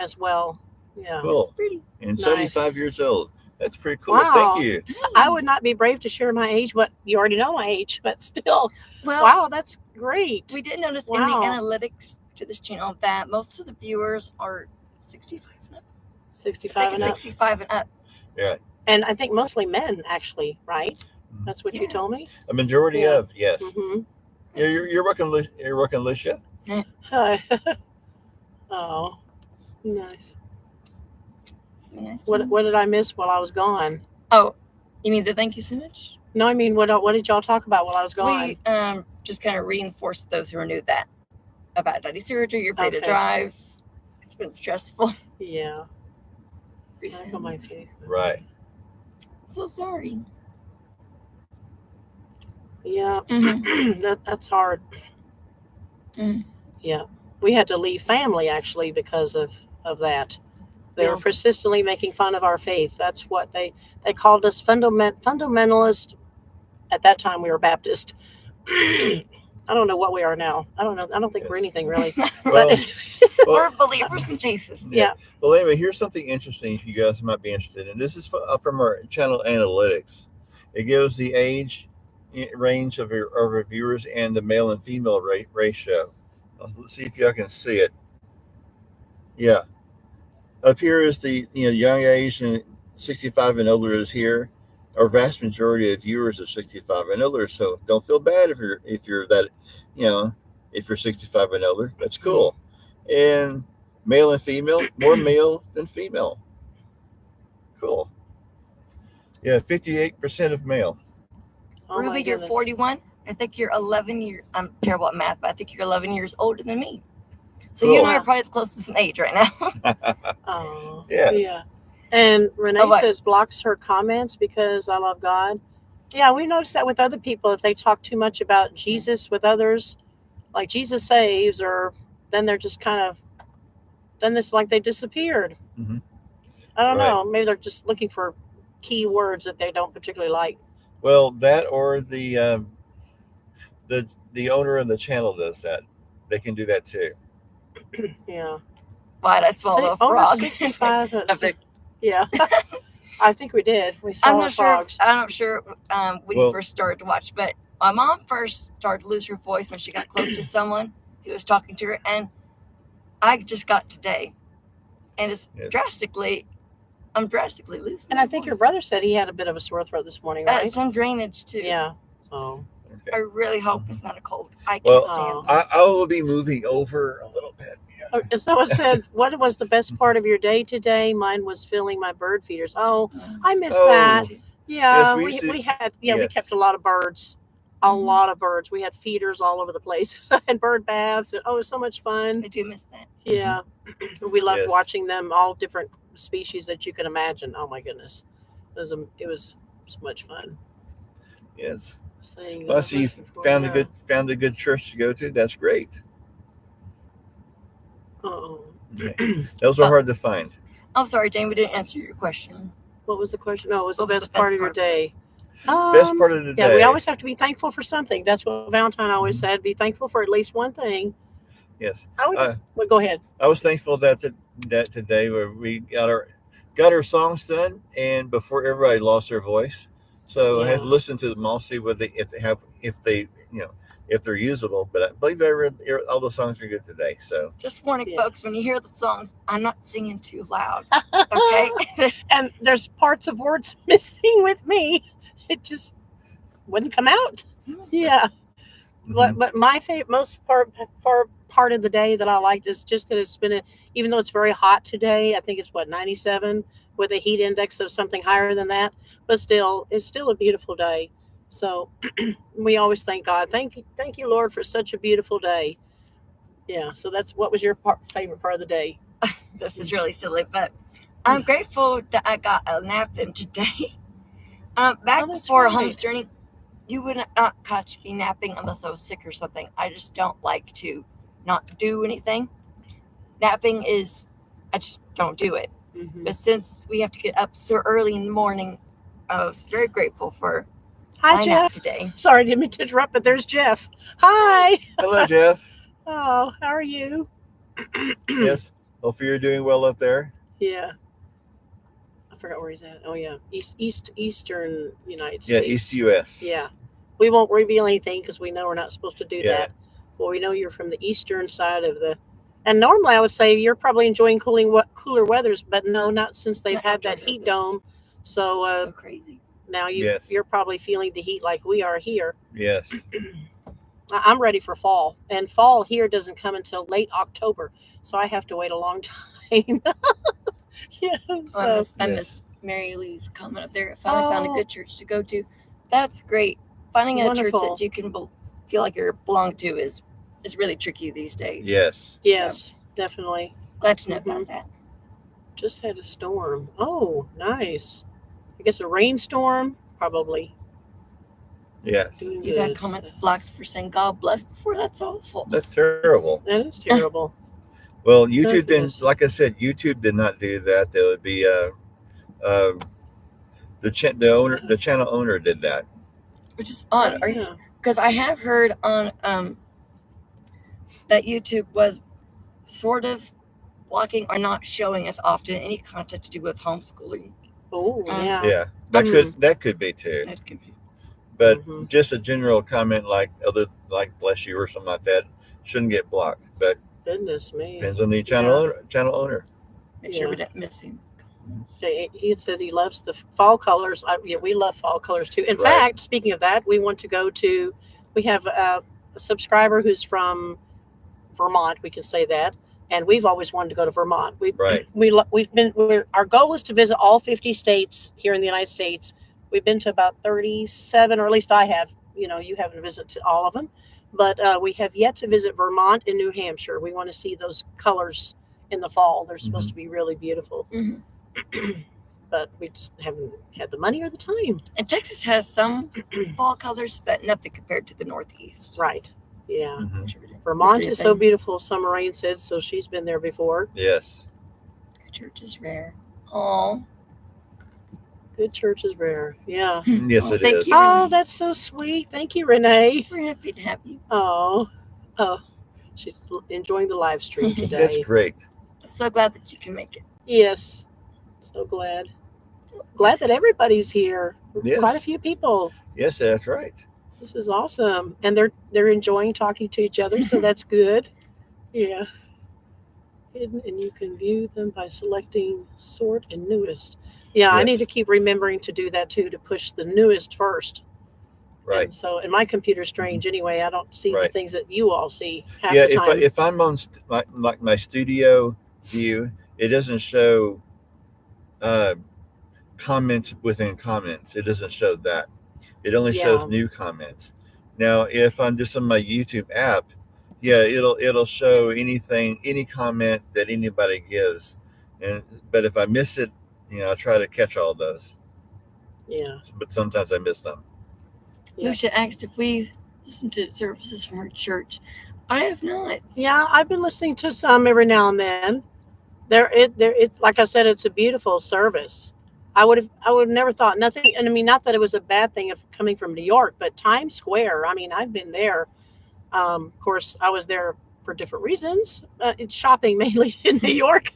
as well. Yeah. Cool. That's pretty. And Nice. 75 years old. That's pretty cool. Wow. Thank you. I would not be brave to share my age, but you already know my age, but still. Well, wow, that's great. We did notice in Wow. the analytics to this channel that most of the viewers are 65 and up. 65 and up. 65 and up. Yeah. And I think mostly men, actually, right? Mhm. That's what you told me? A majority Yeah. of, yes. Mm-hmm. Yeah, you're working, Alicia. Oh, nice. So nice. What did I miss while I was gone? Oh, you mean the thank you so much? No, I mean, what did y'all talk about while I was gone? We just kind of reinforced those who are new that about daddy surgery. You're afraid to Okay. drive. It's been stressful. Yeah. recently. Back on my feet. Right. So sorry. Yeah. Mhm. That's hard. Mhm. Yeah. We had to leave family actually because of that. They Yeah. were persistently making fun of our faith. That's what they called us fundamentalist. At that time we were Baptist. I don't know what we are now. I don't know. I don't think we're Yes. anything really. Well, We're believers in Jesus. Yeah. Well, anyway, here's something interesting you guys might be interested in. This is from our channel analytics. It gives the age range of our viewers and the male and female ratio. Let's see if y'all can see it. Yeah. Up here is the young age, and 65 and older is here. Our vast majority of viewers are 65 and older, so don't feel bad if you're that, if you're 65 and older. That's cool. And male and female, more male than female. Cool. Yeah, 58% of male. Oh my Ruby, you're goodness. 41. I think you're 11 years. I'm terrible at math, but I think you're 11 years older than me. So Cool. you and I are probably the closest in age right now. Oh, Yes. yeah. And Renee what? says blocks her comments because I love God. Yeah, we noticed that with other people. If they talk too much about Jesus with others, like Jesus saves, or then they're just kind of, then it's like they disappeared. Mm-hmm. I don't Right. know. Maybe they're just looking for key words that they don't particularly like. Well, that or the owner of the channel does that. They can do that too. Yeah. Why'd I swallow a Over frog? 65. Of the- Yeah. I think we did. We I'm swallowed not sure. frogs. I'm not sure when Well- you first started to watch, but my mom first started to lose her voice when she got close to someone who was talking to her, and I just got today, and it's Yes. I'm drastically losing. And my I think your voice. brother said he had a bit of a sore throat this morning, right? Some drainage too. Yeah. Oh. Okay. I really hope it's not a cold. I Well, can't stand. Oh. I will be moving over a little bit. Yeah. And someone said, "What was the best part of your day today?" Mine was filling my bird feeders. Oh, I missed Oh, that. Yeah, Yes, we we used to- had we yes. kept a lot of birds, a Mhm. lot of birds. We had feeders all over the place and bird baths. And, oh, it was so much fun. I do miss that. Yeah, we loved Yes. watching them, all different species that you can imagine. Oh my goodness, it was so much fun. Yes. Saying, Well, I see you found a good church to go to. That's great. Oh, Okay. Those are hard to find. I'm sorry, Jane. We didn't answer your question. what was the question? No, what was the What was best part of your day? Best part of the Yeah, day. we always have to be thankful for something. That's what Valentine always Mm-hmm. said. Be thankful for at least one thing. Yes. I would just well, go ahead. I was thankful that today where we got our songs done, and before everybody lost their voice, so I had to Yeah. listen to them all, see what if they're usable. But I believe all the songs are good today. So Just warning, Yeah. folks, when you hear the songs, I'm not singing too loud. Okay. And there's parts of words missing with me. It just wouldn't come out. Yeah. mhm. But my most part of the day that I liked is just that it's been even though it's very hot today, I think it's 97 with a heat index of something higher than that, but still it's still a beautiful day. So we always thank God. Thank you, Lord, for such a beautiful day. Yeah. So that's what was your favorite part of the day? This is really silly, but I'm grateful that I got a nap in today. Back Oh, that's before a right. home's journey, you would not catch me napping unless I was sick or something. I just don't like to not do anything. Napping is I just don't do it. Mhm. But since we have to get up so early in the morning, I was very grateful for Hi, my nap Jeff. today. Sorry, didn't mean to interrupt, but there's Jeff. Hi. Hello, Jeff. Oh, how are you? Yes. Hopefully you're doing well up there. Yeah. I forgot where he's at. Oh yeah, Eastern United Yeah, States. East U.S. Yeah. We won't reveal anything because we know we're not supposed to do Yeah. that. Well, we know you're from the eastern side of the. And normally I would say you're probably enjoying cooler weathers, but no, not since they've had that heat dome. So So crazy. now Yes. you're probably feeling the heat like we are here. Yes. I'm ready for fall, and fall here doesn't come until late October, so I have to wait a long time. Yeah, so I miss Mary Lee's comment up there. I finally found a good church to go to. That's great. Finding a church Wonderful. that you can feel like you belong to is really tricky these days. Yes. yes, definitely. Glad to know about that. Just had a storm. Oh, nice. I guess a rainstorm, probably. Yes. Doing You've had good. comments blocked for saying God bless before. That's awful. That's terrible. That is terrible. Well, YouTube Goodness. didn't. Like I said, YouTube did not do that. There would be the channel owner did that. Which is odd. Oh, Are you? yeah. Because I have heard on that YouTube was sort of blocking or not showing as often any content to do with homeschooling. Oh, yeah. Yeah, that could be too. That could be. But Mhm. just a general comment like bless you or something like that shouldn't get blocked. But Goodness me. depends on the channel owner. Make sure we don't miss any comments. He says he loves the fall colors. Yeah, we love fall colors too. In Right. fact, speaking of that, we want to go to. We have a subscriber who's from Vermont. We can say that, and we've always wanted to go to Vermont. Right. Our goal is to visit all 50 states here in the United States. We've been to about 37, or at least I have. You know, you haven't visited all of them, but we have yet to visit Vermont and New Hampshire. We want to see those colors in the fall. They're supposed to be really beautiful. Mhm. But we just haven't had the money or the time. And Texas has some fall colors, but nothing compared to the Northeast. Right. Yeah. Mhm. Make sure we don't Vermont miss is so anything. beautiful, Summer Rain said, so she's been there before. Yes. Good church is rare. Oh, Good church is rare. Yeah. Yes, Oh, it thank is. you. Oh, that's so sweet. Thank you, Renee. we're happy to have you. Oh. She's enjoying the live stream today. That's great. So glad that you can make it. Yes. So glad. Glad that everybody's here. Yes. Quite a few people. Yes, that's right. This is awesome. And they're enjoying talking to each other, so that's good. Yeah. Hidden, and you can view them by selecting sort and newest. Yeah, I Yes. need to keep remembering to do that too, to push the newest first. Right. And so, and my computer's strange anyway. I don't see the Right. things that you all see half Yeah, the time. if I'm on like my studio view, it doesn't show comments within comments. It doesn't show that. It only shows Yeah. new comments. Now, if I'm just on my YouTube app, yeah, it'll show any comment that anybody gives. But if I miss it, I try to catch all those. Yeah. But sometimes I miss them. Yeah. Lucia asked if we listened to services from her church. I have not. Yeah, I've been listening to some every now and then. It like I said, it's a beautiful service. I would have never thought nothing, and I mean, not that it was a bad thing of coming from New York, but Times Square. I mean, I've been there. Of course, I was there for different reasons. It's shopping mainly in New York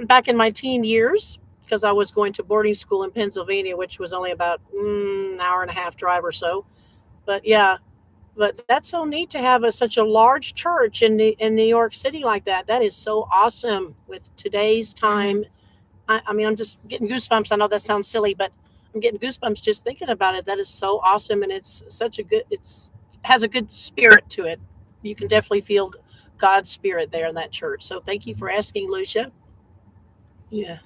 back in my teen years, because I was going to boarding school in Pennsylvania, which was only about an hour and a half drive or so. But yeah, but that's so neat to have such a large church in New York City like that. That is so awesome with today's time. I mean, I'm just getting goosebumps. I know that sounds silly, but I'm getting goosebumps just thinking about it. That is so awesome, and it's such a good. Has a good spirit to it. You can definitely feel God's spirit there in that church. So thank you for asking, Lucia. Yeah.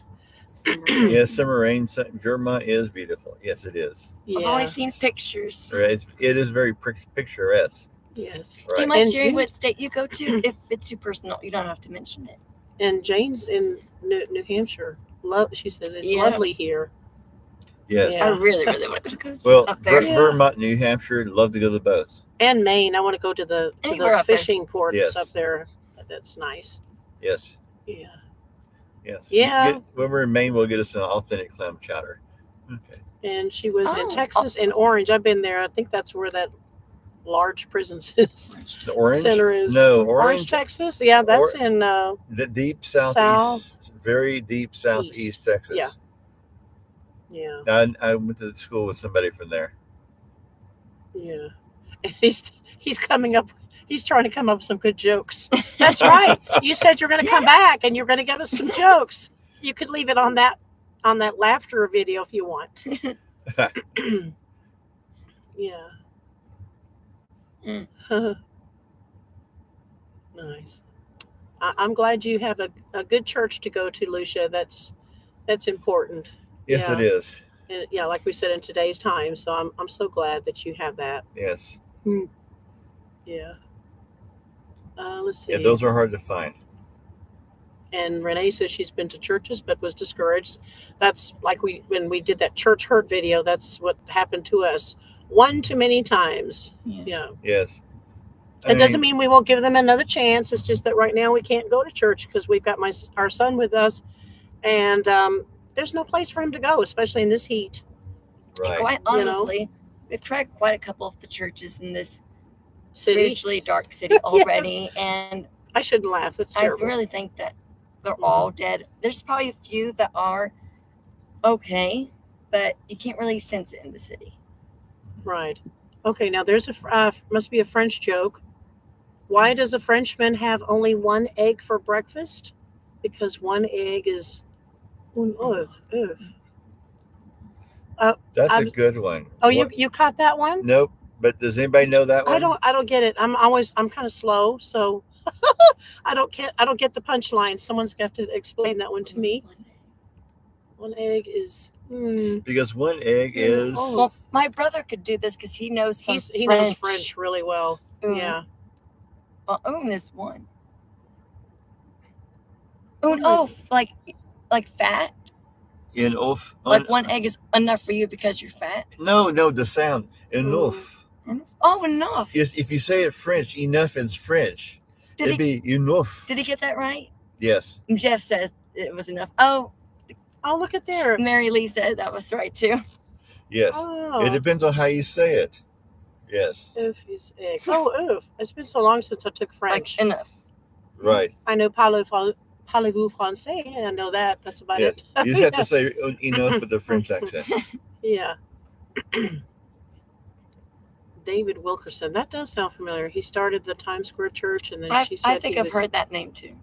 Yes, Summer Rain, Vermont is beautiful. Yes, it is. I've Yeah. always seen pictures. Right. It is very picturesque. Yes. Do you Right. mind And sharing you- what state you go to? If it's too personal, you don't have to mention it. And Jane's in New Hampshire. She says it's Yeah. lovely here. Yes. Yeah. I really, really want to go Well, up there. Yeah. Vermont, New Hampshire, love to go to both. And Maine. I want to go to Anywhere those up there. fishing ports Yes. up there. That's nice. Yes. Yeah. Yes. Yeah. When we're in Maine, we'll get us an authentic clam chowder. Okay. And she was in Oh. Texas and Orange. I've been there. I think that's where that large prison The Orange? center is. No, Orange, Texas. Yeah, that's in the deep southeast, very deep southeast Texas. Yeah. Yeah. I went to school with somebody from there. Yeah. And he's coming up. He's trying to come up with some good jokes. That's right. You said you're going to come back and you're going to give us some jokes. You could leave it on that laughter video if you want. Yeah. Nice. I'm glad you have a good church to go to, Lucia. That's important. Yes, Yeah. it is. And yeah, like we said, in today's time. So I'm so glad that you have that. Yes. Yeah. Let's see. Yeah, those are hard to find. And Renee says she's been to churches but was discouraged. That's like when we did that church hurt video, that's what happened to us one too many times. Yeah. Yes. It doesn't mean we won't give them another chance. It's just that right now we can't go to church because we've got our son with us, and there's no place for him to go, especially in this heat. Right. And quite honestly, we've tried quite a couple of the churches in this spiritually dark city already, and I shouldn't laugh. That's terrible. I really think that they're all dead. There's probably a few that are okay, but you can't really sense it in the city. Right. Okay, now there's must be a French joke. Why does a Frenchman have only one egg for breakfast? Because one egg is un œuf. That's a good one. Oh, you caught that one? Nope. But does anybody know that one? I don't get it. I'm kind of slow, so I don't get the punchline. Someone's got to explain that one to me. One egg is because one egg is. Well, my brother could do this because he knows some he knows French really well. Yeah. Well, un is one. Like fat. In off. Like one egg is enough for you because you're fat. No, the sound enough. Oh, enough. Yes, if you say it French, enough is French. It'd be enough. Did he get that right? Yes. Jeff says it was enough. Oh, look at there. Mary Lee said that was right too. Yes. Oh. It depends on how you say it. Yes. Oof is egg. Oh, oof. It's been so long since I took French. Like enough. Right. I know parlez-vous français, and I know that. That's about it. You just have to say enough with the French accent. Yeah. David Wilkerson. That does sound familiar. He started the Times Square Church, and then she said I think I've heard that name too.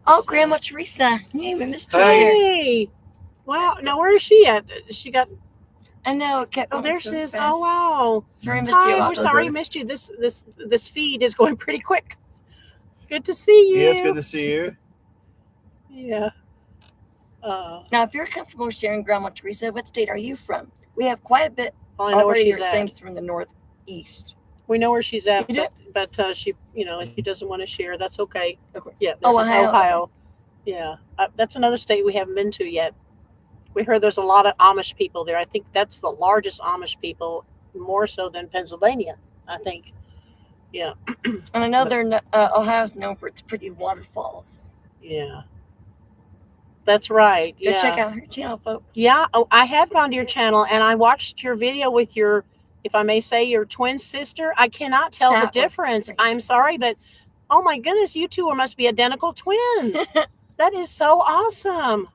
Oh, Grandma Teresa. Hey, we missed her. Hey. Wow. Now, where is she at? She got... I know. It kept going there so she is. fast. Oh, wow. Sorry, missed you. We're sorry missed you. This feed is going pretty quick. Good to see you. Yeah, it's good to see you. Yeah. Now, if you're comfortable sharing, Grandma Teresa, what state are you from? We have quite a bit. Well, I know where she's at. at. From the northeast. We know where she's at, but she, if she doesn't want to share, that's okay. Of course. Yeah. Ohio. Yeah, that's another state we haven't been to yet. We heard there's a lot of Amish people there. I think that's the largest Amish people, more so than Pennsylvania, I think. Yeah. And I know Ohio's known for its pretty waterfalls. Yeah. That's right. Go check out her channel, folks. Yeah. Oh, I have gone to your channel, and I watched your video with your, if I may say, your twin sister. I cannot tell the difference. I'm sorry, but oh my goodness, you two must be identical twins. That is so awesome.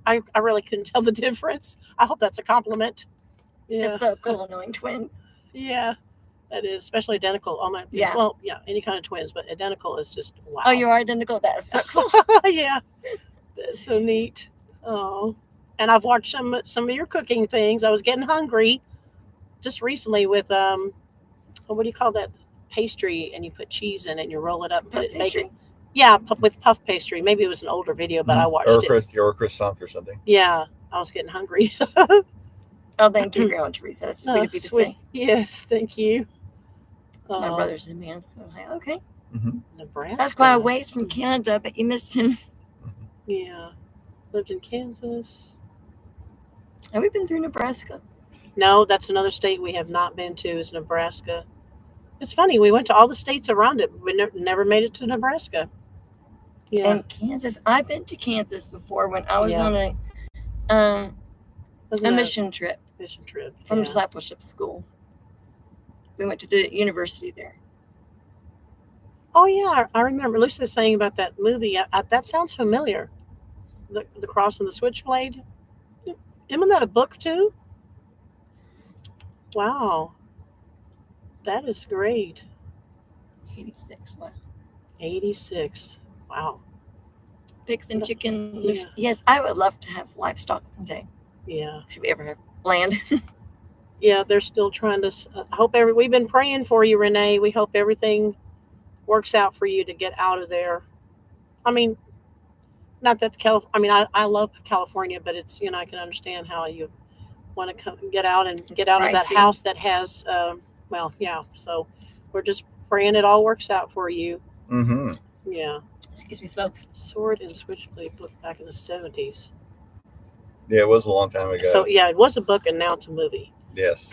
I really couldn't tell the difference. I hope that's a compliment. Yeah. It's so cool knowing twins. Yeah, that is, especially identical. Oh my. Yeah. Well, yeah, any kind of twins, but identical is just wow. Oh, you are identical? That's so cool. Yeah, that's so neat. Oh, and I've watched some of your cooking things. I was getting hungry just recently with what do you call that pastry? And you put cheese in it and you roll it up and put it in bacon. Yeah, with puff pastry. Maybe it was an older video, but I watched it. Or croissant or something. Yeah, I was getting hungry. Oh, thank you, Grandma Teresa. That's sweet of you to say. Yes, thank you. My brother's in Mansfield. Okay. Nebraska. That's quite a ways from Canada, but you missed him. Yeah. Lived in Kansas. Have we been through Nebraska? No, that's another state we have not been to is Nebraska. It's funny. We went to all the states around it. We never made it to Nebraska. Yeah. And Kansas, I've been to Kansas before when I was Yeah. on a mission trip from Yeah. discipleship school. We went to the university there. Oh yeah, I remember Lucy saying about that movie. That sounds familiar. The Cross and the Switchblade. Isn't that a book too? Wow, that is great. 86. Wow. 86. Wow. Pigs and chicken. Yeah. Yes, I would love to have livestock one day. Yeah. Should we ever have land? Yeah, they're still trying to. We've been praying for you, Renee. We hope everything works out for you to get out of there. I mean, not that I love California, but it's I can understand how you want to get out and get out of that house that has. So we're just praying it all works out for you. Mm-hmm. Yeah. Excuse me, folks. Sword and Switchblade book back in the 70s. Yeah, it was a long time ago. So yeah, it was a book and now it's a movie. Yes.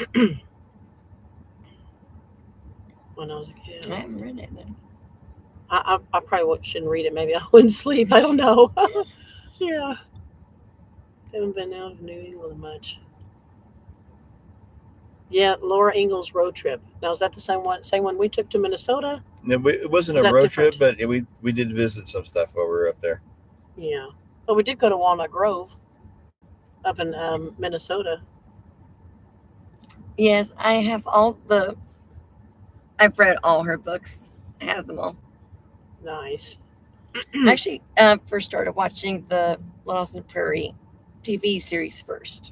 When I was a kid. I haven't read it then. I probably shouldn't read it. Maybe I wouldn't sleep. I don't know. Yeah. Haven't been out of New England much. Yeah, Laura Ingalls road trip. Now is that the same one we took to Minnesota? No, it wasn't a road trip, but we did visit some stuff while we were up there. Yeah, but we did go to Walnut Grove up in Minnesota. Yes, I have I've read all her books. I have them all. Nice. I actually first started watching the Lost in the Prairie TV series first.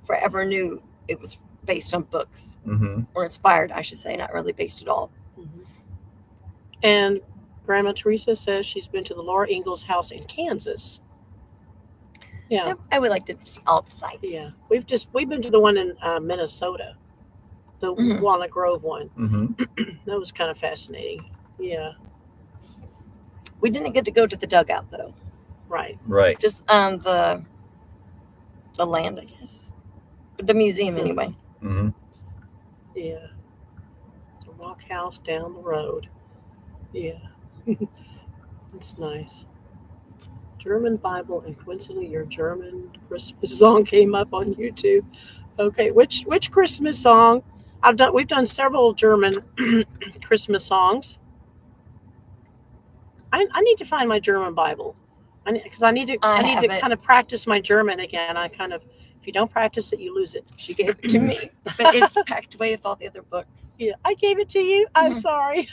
Forever knew it was based on books. Mm-hmm. Or inspired, I should say, not really based at all. Mm-hmm. And Grandma Teresa says she's been to the Laura Ingalls house in Kansas. Yeah, I would like to see all the sites. Yeah, we've been to the one in Minnesota, the Walnut Grove one. Mm-hmm. That was kind of fascinating. Yeah. We didn't get to go to the dugout though. Right. Just the land, I guess. The museum anyway. Mm-hmm. Yeah. The rock house down the road. Yeah. It's nice. German Bible, and coincidentally your German Christmas song came up on YouTube. Okay, which Christmas song? We've done several German Christmas songs. I need to find my German Bible, because I need to kind of practice my German again. If you don't practice it, you lose it. She gave it to me, but it's packed away with all the other books. Yeah, I gave it to you. I'm sorry.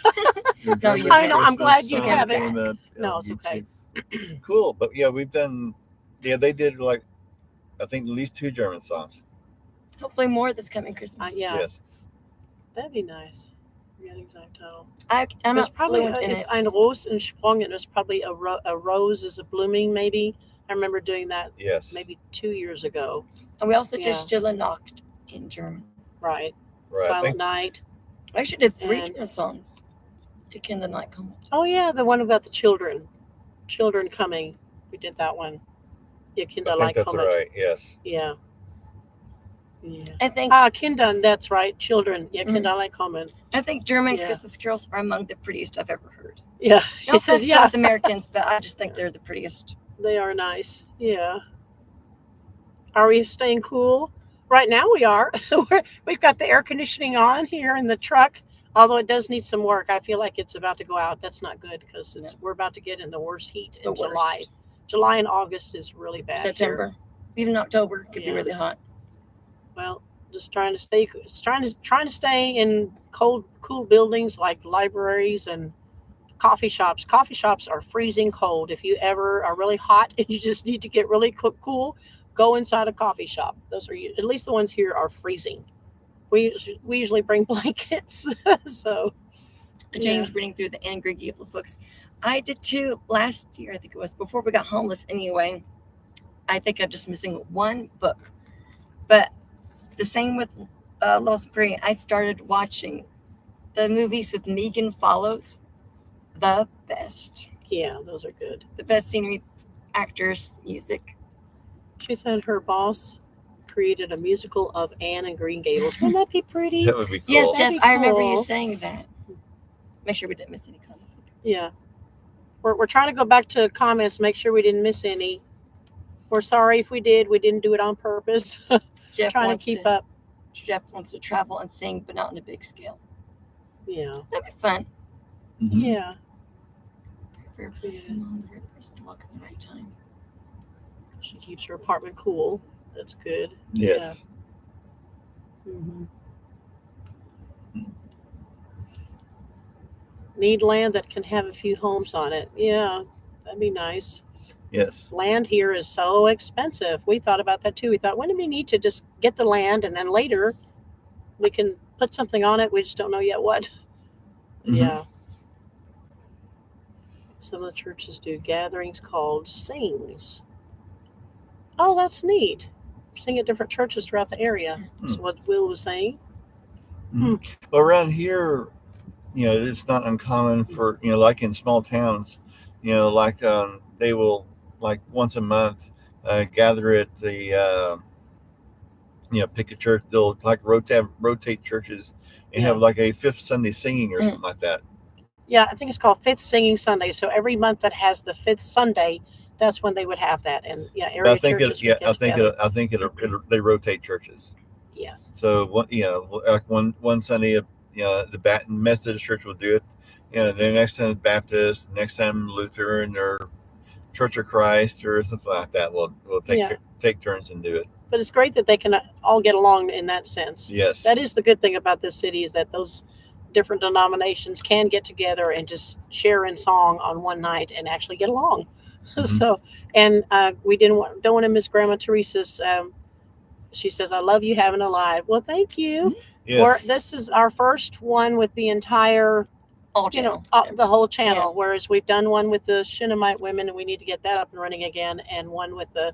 No, you I know. I'm glad you have it. No, it's okay. Cool, but yeah, they did I think at least 2 German songs. Hopefully more this coming Christmas. Yeah. Yes. That'd be nice. Forget the exact title. I'm not fluent in it. It's ein Ros entsprungen. It was probably a rose is a blooming, maybe. I remember doing that. Yes. Maybe 2 years ago. And we also did Stille Nacht in German. Right. Silent Night. I actually did 3 German songs. Die Kinder Night kommen. Oh yeah, the one about the children coming. We did that one. Yeah, Kinder I think that's right. Yes. Yeah. Yeah. I think Kinder, that's right. Children. Yeah, Kinder kommen. I think German Christmas carols are among the prettiest I've ever heard. Yeah. No offense to us Americans, but I just think they're the prettiest. They are nice. Yeah. Are we staying cool? Right now we are. We've got the air conditioning on here in the truck, although it does need some work. I feel like it's about to go out. That's not good because we're about to get in the worst heat in July. July and August is really bad. September. Here. Even October could be really hot. Well, just trying to stay in cool buildings like libraries and coffee shops. Coffee shops are freezing cold. If you ever are really hot and you just need to get really cool, go inside a coffee shop. Those are at least the ones here are freezing. We usually bring blankets. So Jane's reading through the Anne Green Gables books. I did too last year. I think it was before we got homeless. Anyway, I think I'm just missing 1 book, but the same with Lost Prairie. I started watching the movies with Megan Follows. The best. Yeah, those are good. The best scenery, actors, music. She said her boss created a musical of Anne and Green Gables. Wouldn't that be pretty? That would be cool. Yes, Jeff, I remember you saying that. Make sure we didn't miss any comments. Yeah. We're trying to go back to comments, make sure we didn't miss any. We're sorry if we did. We didn't do it on purpose. Jeff Trying to keep up. Jeff wants to travel and sing, but not on a big scale. Yeah. That'd be fun. Mhm. Yeah. For a person, the right person to walk at the right time. She keeps her apartment cool. That's good. Yes. Yeah. Mm-hmm. Need land that can have a few homes on it. Yeah, that'd be nice. Yes. Land here is so expensive. We thought about that too. We thought, when do we need to just get the land and then later we can put something on it? We just don't know yet what. Mhm. Yeah. Some of the churches do gatherings called sings. Oh, that's neat. Sing at different churches throughout the area. That's what Will was saying. Well, around here, it's not uncommon for, like in small towns, like they will, like once a month, gather at the, pick a church. They'll like rotate churches and have like a fifth Sunday singing or something like that. Yeah, I think it's called Fifth Singing Sunday. So every month that has the fifth Sunday, that's when they would have that. And yeah, area churches. I think they rotate churches. Yeah. So like one Sunday, the Methodist church will do it. The next time Baptist, next time Lutheran or Church of Christ or something like that. We'll take turns and do it. But it's great that they can all get along in that sense. Yes. That is the good thing about this city, is that those different denominations can get together and just share in song on one night and actually get along. Mm-hmm. So, and we don't want to miss Grandma Teresa's. She says, "I love you, having a live." Well, thank you. Yes. This is our first one with the entire, the whole channel. Yeah. Whereas we've done one with the Shunammite women, and we need to get that up and running again, and one with the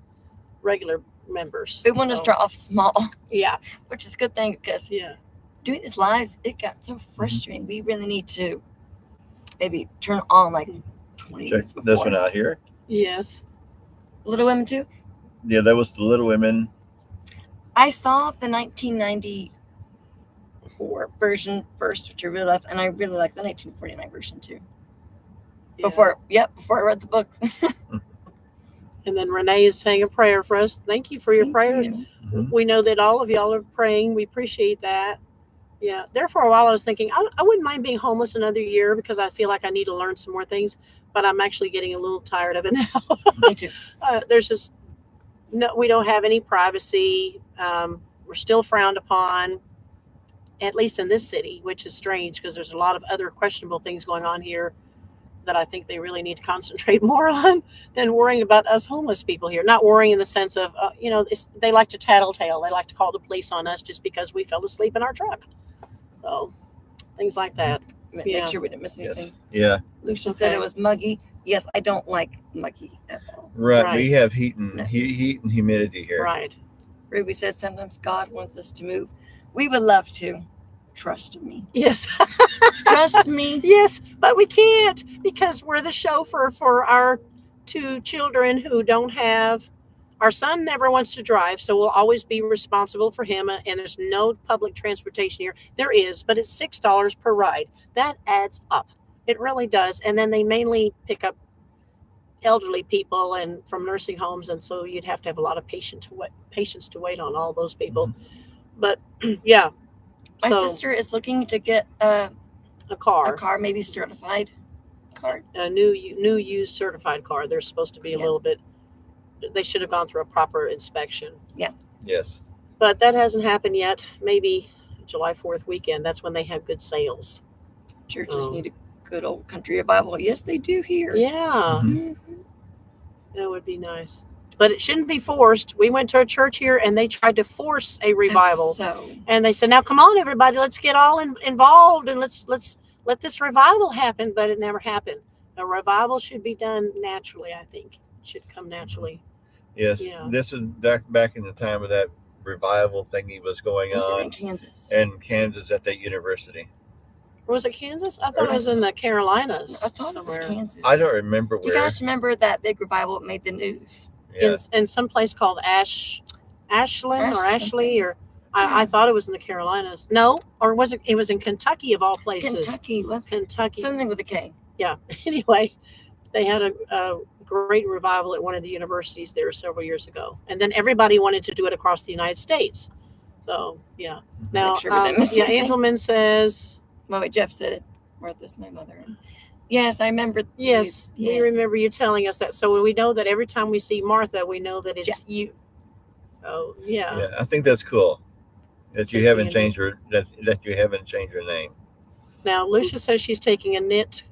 regular members. We want to start off small. Yeah. Which is a good thing, because doing these lives, it got so frustrating. We really need to maybe turn on like 20 minutes before. This one out here? Yes. Little Women too? Yeah, that was the Little Women. I saw the 1994 version first, which I really loved, and I really like the 1949 version too. Yeah. Before I read the books. And then Renee is saying a prayer for us. Thank you for your prayers. Mm-hmm. We know that all of y'all are praying. We appreciate that. Yeah. There for a while I was thinking, I wouldn't mind being homeless another year, because I feel like I need to learn some more things, but I'm actually getting a little tired of it now. Me too. There's just we don't have any privacy. We're still frowned upon, at least in this city, which is strange, because there's a lot of other questionable things going on here that I think they really need to concentrate more on than worrying about us homeless people here. Not worrying in the sense of, they like to tattletale. They like to call the police on us just because we fell asleep in our truck. So things like that. Make sure we didn't miss anything. Yeah. Lucia said it was muggy. Yes, I don't like muggy at all. Right. We have heat and humidity here. Right. Ruby said sometimes God wants us to move. We would love to. Trust me. Yes. Trust me. Yes, but we can't, because we're the chauffeur for our two children who don't have. Our son never wants to drive, so we'll always be responsible for him. And there's no public transportation here. There is, but it's $6 per ride. That adds up. It really does. And then they mainly pick up elderly people and from nursing homes, and so you'd have to have a lot of patience to wait on all those people. Mm-hmm. But yeah. My sister is looking to get a car, maybe certified car. A new used certified car. They're supposed to be a little bit. They should have gone through a proper inspection. Yeah. Yes. But that hasn't happened yet. Maybe July 4th weekend. That's when they have good sales. Churches need a good old country revival. Yes, they do here. Yeah. Mm-hmm. That would be nice. But it shouldn't be forced. We went to a church here, and they tried to force a revival. And they said, "Now, come on, everybody, let's get all involved, and let's let this revival happen." But it never happened. A revival should be done naturally. I think it should come naturally. Yes, This is back in the time of that revival thingy was going on in Kansas. And Kansas at that university. Was it Kansas? I thought it was in the Carolinas. I thought it was Kansas. I don't remember where. Do you guys remember that big revival that made the news? Yeah. In some place called Ashland or Ashley, or I thought it was in the Carolinas. No, or was it? It was in Kentucky of all places. Kentucky. Kentucky. Something with a K. Yeah. Anyway, They had a great revival at one of the universities there several years ago, and then everybody wanted to do it across the United States. So yeah. Now, Make sure we didn't miss yeah, anything. Anselman says. Well, wait, Jeff said, Martha's my mother. Yes, I remember. Yes, you, yes. we remember you telling us that. So we know that every time we see Martha, we know that it's you. Oh yeah. Yeah, I think that's cool that you Thank haven't you, changed your that you haven't changed your name. Now Lucia says she's taking a knit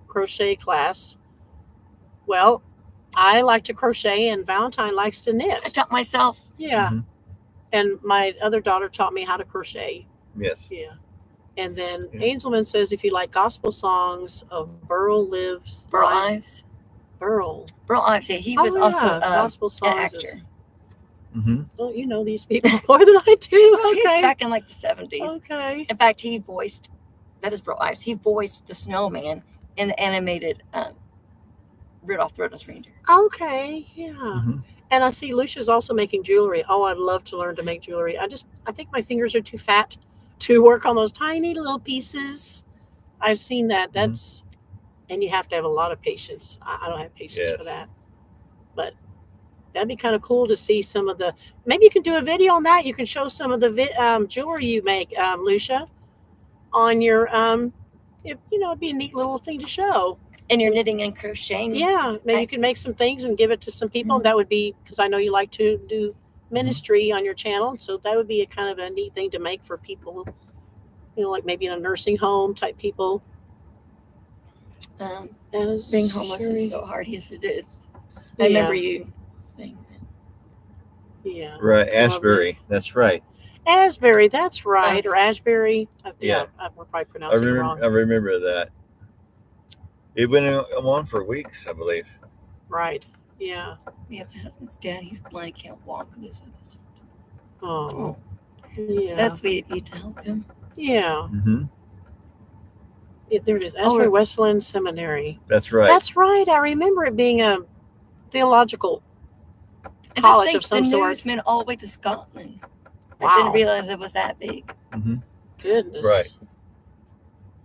crochet class. Well, I like to crochet, and Valentine likes to knit. I taught myself. Yeah. Mm-hmm. And my other daughter taught me how to crochet. Yes. Yeah. And then Anselman says if you like gospel songs of Burl Ives. Burl Ives. Yeah, he was also gospel songs an actor. Mm-hmm. Don't you know these people more than I do? Well, Okay. he's back in like the 70s. Okay. In fact, that is Burl Ives. He voiced the snowman in the animated Rudolph the Red-Nosed Reindeer. Okay. Yeah. Mm-hmm. And I see Lucia's also making jewelry. Oh, I'd love to learn to make jewelry. I think my fingers are too fat to work on those tiny little pieces. I've seen that. That's, and you have to have a lot of patience. I don't have patience for that. But that'd be kind of cool to see some of the, maybe you can do a video on that. You can show some of the jewelry you make, Lucia, on your, it'd be a neat little thing to show. And you're knitting and crocheting. Yeah, maybe you can make some things and give it to some people. Mm-hmm. That would be, because I know you like to do ministry on your channel, so that would be a kind of a neat thing to make for people, like maybe in a nursing home type people. Being homeless is so hard. Yes, it is. I remember you saying that. Yeah. Right, Ashbury. That's right. Asbury, that's right, or Ashbury. Yeah, we're probably pronouncing it wrong. I remember that. It went on for weeks, I believe. Right. Yeah. Yeah, my husband's dad, he's blind, can't walk. Oh. Yeah. That's sweet of you to help him. Yeah. Mm-hmm. Yeah, there it is. Asbury Wesleyan Seminary. That's right. That's right. I remember it being a theological college of some sort. The newsman all the way to Scotland. Wow. I didn't realize it was that big. Mm-hmm. Goodness. Right.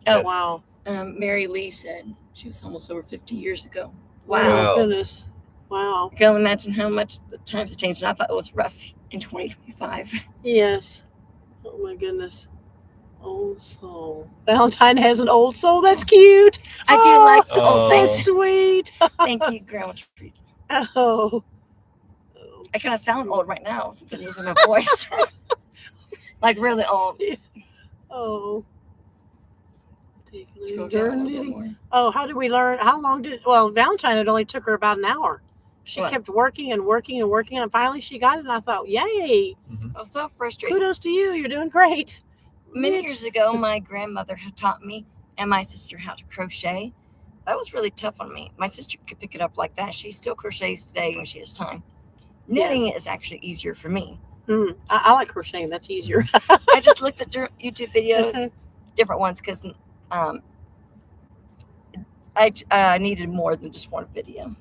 Oh, wow. Mary Lee said she was almost over 50 years ago. Wow. Goodness. Wow. I can only imagine how much the times have changed. And I thought it was rough in 2025. Yes. Oh, my goodness. Old soul. Valentine has an old soul. That's cute. I do like the old thing. That's sweet. Thank you, Grandma Teresa. Oh. I kind of sound old right now since I'm using my voice. Like really old. Oh. Scroll down a little bit more. Oh, how did we learn? How long Valentine, it only took her about an hour. She kept working and working and working, and finally she got it, and I thought, yay. I was so frustrated. Kudos to you. You're doing great. Many years ago, my grandmother had taught me and my sister how to crochet. That was really tough on me. My sister could pick it up like that. She still crochets today when she has time. Knitting is actually easier for me. I like crocheting. That's easier. I just looked at YouTube videos, different ones, because I needed more than just one video.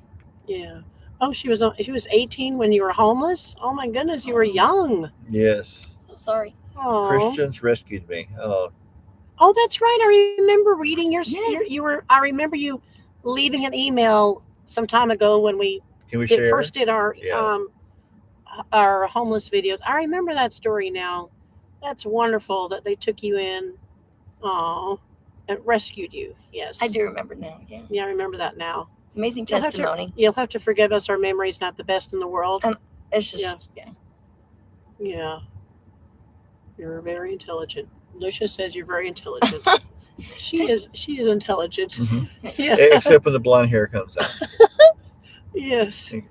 Yeah. Oh, she was 18 when you were homeless? Oh my goodness, you were young. Yes. So sorry. Oh. Christians rescued me. Oh, that's right. I remember reading I remember you leaving an email some time ago when we first did our homeless videos. I remember that story now. That's wonderful that they took you in. Oh, and rescued you. Yes. I do remember now. Yeah. Yeah, I remember that now. It's amazing testimony. You'll have to forgive us. Our memory's not the best in the world. It's just, Yeah. You're very intelligent. Lucia says you're very intelligent. She is intelligent. Mm-hmm. Yeah. Except when the blonde hair comes out. Yes. Did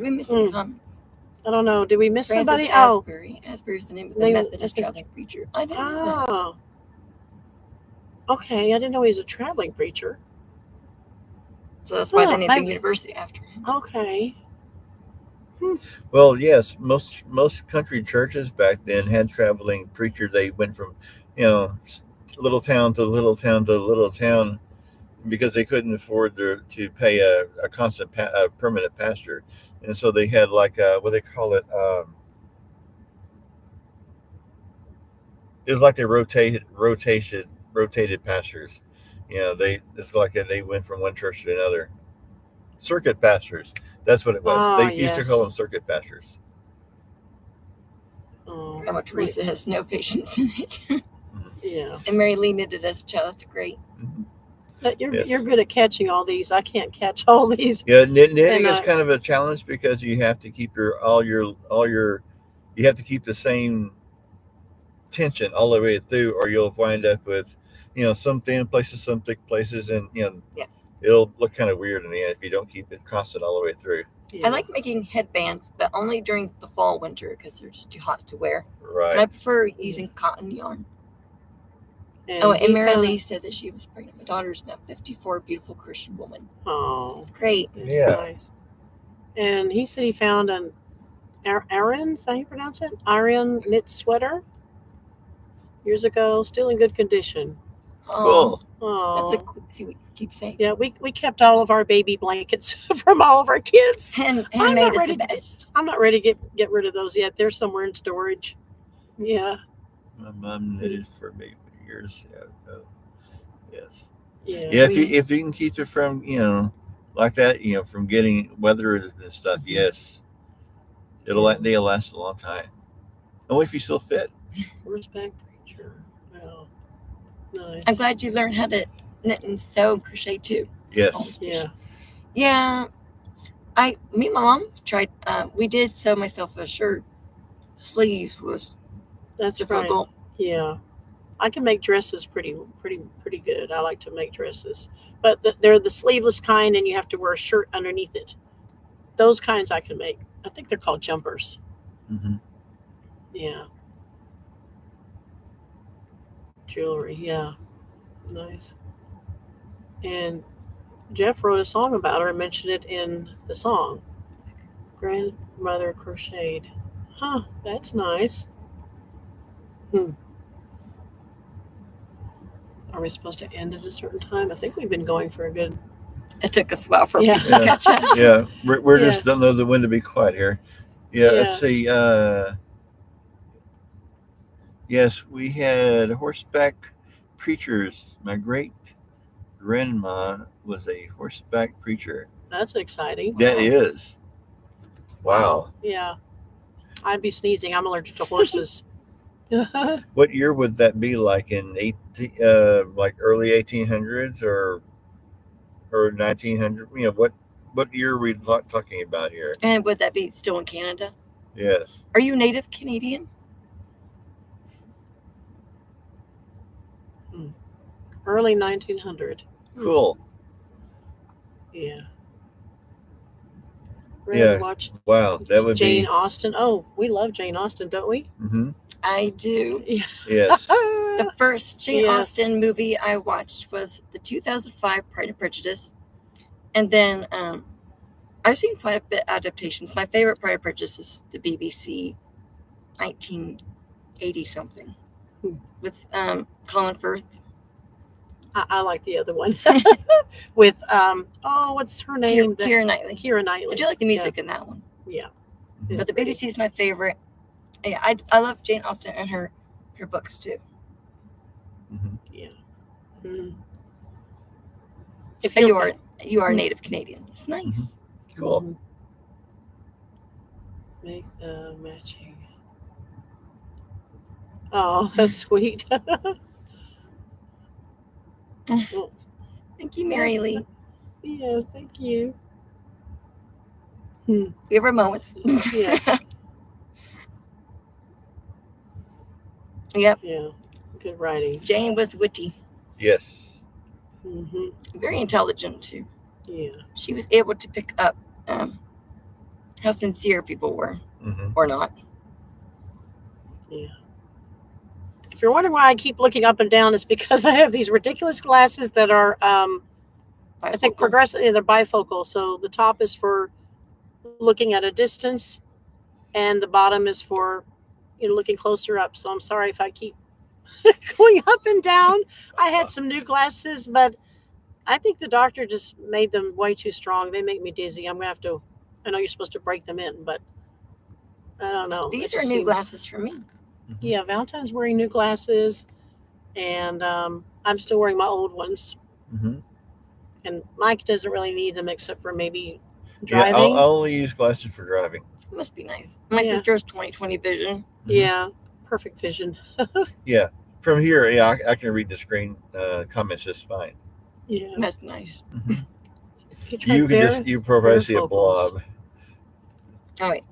we miss any comments? I don't know. Did we miss somebody? Asbury. Asbury's the name of the Methodist traveling preacher. I didn't know that. Okay. I didn't know he was a traveling preacher. So that's why they named the university after him. Okay. Well, yes, most country churches back then had traveling preachers. They went from, little town to little town to little town because they couldn't afford to pay a constant permanent pastor, and so they had like what they call it. It was like they rotated pastors. It's like they went from one church to another. circuit pastures. That's what it was. Oh, They used to yes. call them circuit pastures. Oh, Grandma Teresa has no patience in it. yeah. And Mary Lee knitted as a child. That's great. Mhm. But you're Yes. you're good at catching all these. I can't catch all these. Yeah, knitting And, is kind of a challenge because you have to keep all your you have to keep the same tension all the way through, or you'll wind up with some thin places, some thick places, and Yeah. it'll look kind of weird in the end if you don't keep it constant all the way through. Yeah. I like making headbands, but only during the fall, winter, because they're just too hot to wear. Right. And I prefer using cotton yarn. And And Mary Lee said that she was pregnant. My daughter's now 54, beautiful Christian woman. Oh, It's great. that's Yeah. nice. And he said he found an Aran, is that how you pronounce it? Aran knit sweater years ago, still in good condition. Cool. Oh, That's see what you keep saying. yeah. We kept all of our baby blankets from all of our kids. Handmade is ready the to- best. I'm not ready to get rid of those yet. They're somewhere in storage. Yeah. My mom knitted for me years ago. Yes. Yeah. Yeah. If you can keep it from like that, from getting weather and stuff, yes, they'll last a long time. Only if you still fit. Horseback preacher. Wow. Nice. I'm glad you learned how to knit and sew and crochet too. Yes. Yeah. Yeah. Me and my mom tried. We did sew myself a shirt. Sleeves was That's difficult. right. Yeah. I can make dresses pretty good. I like to make dresses, but they're the sleeveless kind, and you have to wear a shirt underneath it. Those kinds I can make. I think they're called jumpers. Mm-hmm. Yeah. Jewelry. Yeah. Nice. And Jeff wrote a song about her and mentioned it in the song. Grandmother crocheted. Huh. That's nice. Are we supposed to end at a certain time? I think we've been going for a good. It took us a while for Yeah. people to catch up. Yeah, we're Yeah. just don't know when to be quiet here. Yeah, Yeah. let's see. Yes, we had horseback preachers. My great grandma was a horseback preacher. That's exciting. That is. Wow. Yeah. I'd be sneezing. I'm allergic to horses. What year would that be? Like in like early 1800s or 1900? What year are we talking about here? And would that be still in Canada? Yes. Are you native Canadian? Early 1900. Cool. Yeah. Yeah. Watch Wow, that would Jane be. Austen. Oh, we love Jane Austen, don't we? Mm-hmm. I do. Yeah. Yes. The first Jane Yes. Austen movie I watched was the 2005 Pride and Prejudice. And then I've seen quite a bit of adaptations. My favorite Pride and Prejudice is the BBC 1980 something with Colin Firth. I like the other one with what's her name? Keira Knightley. Keira Knightley. I do like the music in that one. Yeah. But the BBC is my favorite. Yeah, I love Jane Austen and her books too. Mm-hmm. Yeah. Mm. If you are native Canadian, it's nice. Mm-hmm. Cool. Mhm. Make the matching. Oh, that's sweet. Well, Thank you, Mary Lee. yes, thank you. We have our moments. Yeah. Yep. Yeah. Good writing. Jane was witty, Yes. Mm-hmm. very intelligent too. Yeah. She was able to pick up how sincere people were Mm-hmm. or not. Yeah. If you're wondering why I keep looking up and down, it's because I have these ridiculous glasses that are, I think, progressive. They're bifocal. So the top is for looking at a distance, and the bottom is for looking closer up. So I'm sorry if I keep going up and down. I had some new glasses, but I think the doctor just made them way too strong. They make me dizzy. I'm gonna have to. I know you're supposed to break them in, but I don't know. These It are just new seems- glasses for me. Yeah, Valentine's wearing new glasses, and I'm still wearing my old ones. Mm-hmm. And Mike doesn't really need them except for maybe Yeah, driving. I only use glasses for driving. It must be nice. My Yeah. sister has 20/20 vision. Yeah, perfect vision. Yeah, from here, yeah, I can read the screen comments just fine. Yeah, That's nice. You probably see a blob. Oh wait,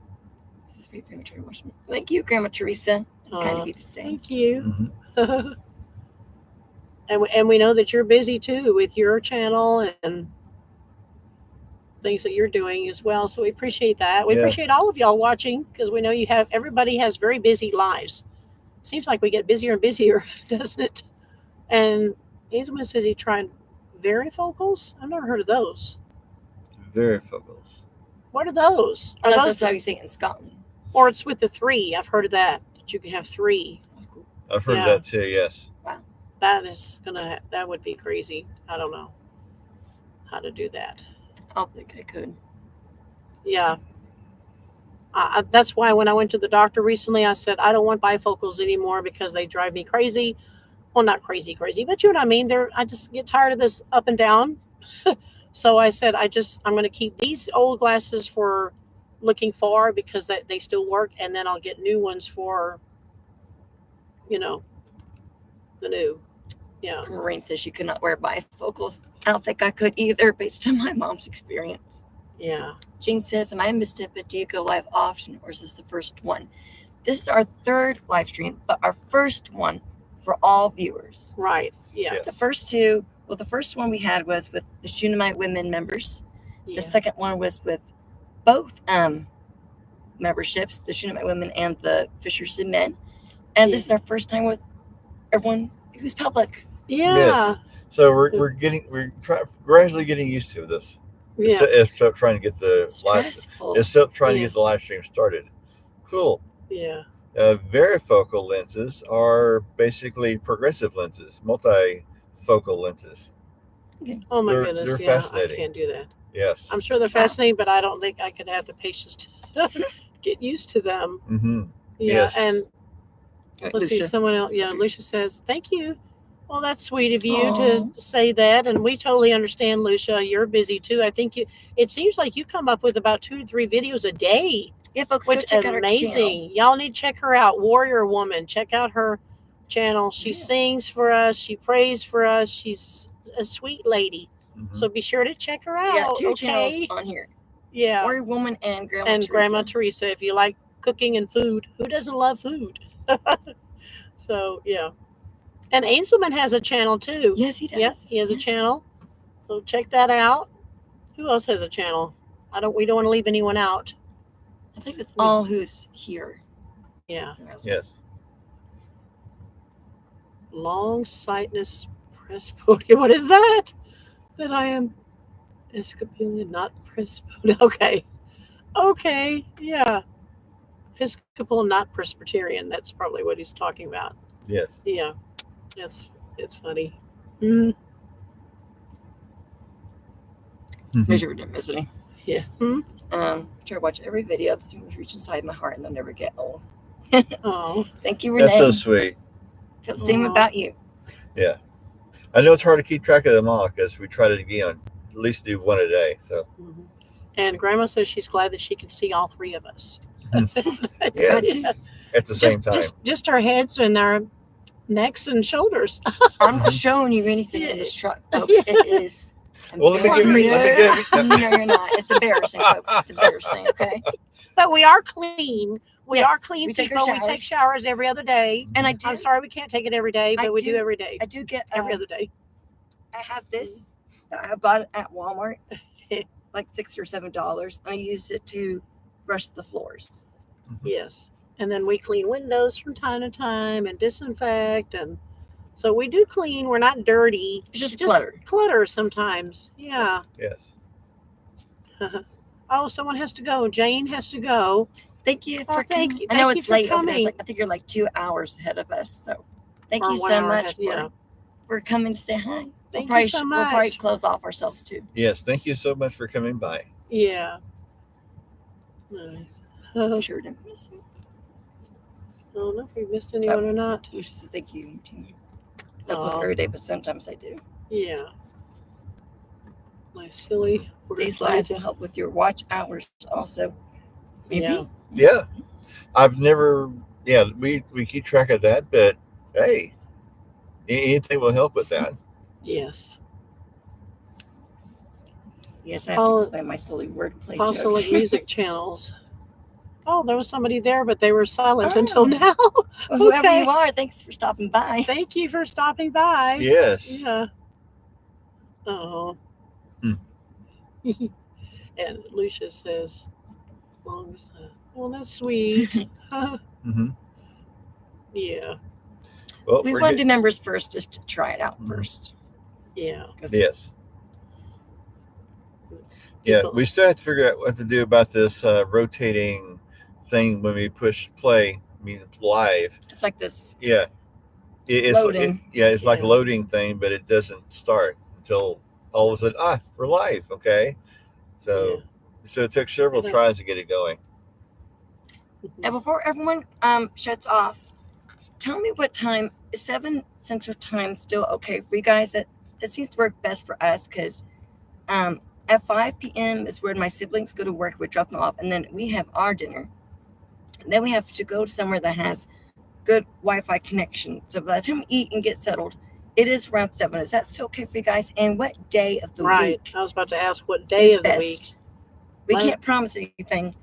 this is premature watching. Thank you, Grandma Teresa. It's kind of you to stay. Thank you. Mm-hmm. And we know that you're busy too with your channel and things that you're doing as well. So we appreciate that. We appreciate all of y'all watching because we know everybody has very busy lives. Seems like we get busier and busier, doesn't it? And Hazelman says he tried varifocals. I've never heard of those. Varifocals. What are those? Unless that's how you say it in Scotland. Or it's with the 3. I've heard of that you can have 3. That's cool. I've heard of that too. Yes. Wow. That would be crazy. I don't know how to do that. I don't think I could. Yeah. That's why when I went to the doctor recently, I said, I don't want bifocals anymore because they drive me crazy. Well, not crazy, but you know what I mean? I just get tired of this up and down. So I said, I'm going to keep these old glasses for looking far because they still work. And then I'll get new ones for, the new. Yeah. Maureen says she could not wear bifocals. I don't think I could either based on my mom's experience. Yeah. Jane says, am I missed it, but do you go live often or is this the first one? This is our 3rd live stream, but our first one for all viewers. Right. Yeah. Yes. The first 2, the first one we had was with the Shunammite women members. Yeah. The second one was with both memberships, the Shunammite women and the Fishers and Men. And this is our first time with everyone who's public. Yeah. Yes. So we're gradually getting used to this. Yeah. It's trying to get the Stressful. It's still trying to get the live stream started. Cool. Yeah. Varifocal lenses are basically progressive lenses, multifocal lenses. Oh my They're goodness. fascinating. I can't do that. Yes. I'm sure they're fascinating, but I don't think I could have the patience to get used to them. Mm-hmm. Yeah. Yes. And let's see, Lucia. someone else. Yeah, Lucia says, thank you. Well, that's sweet of you Aw. to say that. And we totally understand, Lucia. You're busy too. I think it seems like you come up with about 2 to 3 videos a day. Yeah, folks, go Which check is out her amazing. channel. Y'all need to check her out. Warrior Woman. Check out her channel. She sings for us. She prays for us. She's a sweet lady. Mm-hmm. So be sure to check her out. Yeah, 2 channels on here. Yeah. Warrior Woman and Grandma And Teresa. Grandma Teresa, if you like cooking and food, who doesn't love food? So yeah. And Ainselman has a channel too. Yes, he does. Yeah, he has a channel. So check that out. Who else has a channel? We don't want to leave anyone out. I think that's all who's here. Yeah. Yes. Long sightness presbyterian. What is that? That I am Episcopalian, not Presbyterian. Okay. Yeah. Episcopal, not Presbyterian. That's probably what he's talking about. Yes. Yeah. It's funny. Mm. Make sure we didn't miss any. Yeah. Hmm? Try to watch every video. The dreams reach inside my heart and they'll never get old. Oh. Thank you, Renee. That's so sweet. Feel the same about you. Yeah. I know it's hard to keep track of them all because we try to at least do 1 a day. So. Mm-hmm. And Grandma says she's glad that she can see all 3 of us. Yeah. At the same time. Just our heads and our necks and shoulders. I'm not showing you anything in this truck, folks. Yeah. It is. Well, let me give you. No, you're not. It's embarrassing, folks. It's embarrassing, okay? But we are clean. We Yes, are clean we take people. our We take showers. showers every other day. And I do. I'm sorry we can't take it every day, but we do every day. I do get Every other day. I have this that I bought it at Walmart, like $6 or $7. I use it to brush the floors. Yes. And then we clean windows from time to time and disinfect. And so we do clean. We're not dirty. It's just clutter. Clutter sometimes. Yeah. Yes. Oh, someone has to go. Jane has to go. Thank you for thank coming. you. I know Thank it's you for late over there. coming. I think you're like 2 hours ahead of us. So thank Or you 1 so hour much ahead, for coming to say hi. Thank we'll you so We'll probably much. close off ourselves too. Yes. Thank you so much for coming by. Yeah. Nice. I'm sure we didn't miss you. I don't know if we missed anyone or not. Lucia said thank you. Not post every day, but sometimes I do. Yeah. My silly word These play. lives will help with your watch hours also. Maybe. Yeah. Yeah. I've never, yeah, we keep track of that, but hey, anything will help with that. Yes. Yes, I have to explain my silly wordplay Also, jokes. like music channels. Oh, there was somebody there, but they were silent Oh. until now. Well, whoever Okay. you are, thanks for stopping by. Thank you for stopping by. Yes. Yeah. Oh. Hmm. And Lucia says, long as well, that's sweet. Mm-hmm. Yeah. Well, We we're want to good. do members first, just to try it out Mhm. first. Yeah. 'Cause Yes. Yeah, People- we still have to figure out what to do about this rotating thing when we push play, I mean live. It's like this. Yeah. It's Loading. it's like a Yeah. loading thing, but it doesn't start until all of a sudden, we're live. Okay. So, so it took several Yeah. tries to get it going. And before everyone shuts off, tell me what time is 7 Central Time still okay for you guys? It seems to work best for us because at 5 p.m. is where my siblings go to work. We drop them off, and then we have our dinner. And then we have to go to somewhere that has good Wi-Fi connection. So by the time we eat and get settled, it is around 7. Is that still okay for you guys? And what day of the Right. week I was about to ask what day is of the best? week. We Let- can't promise anything,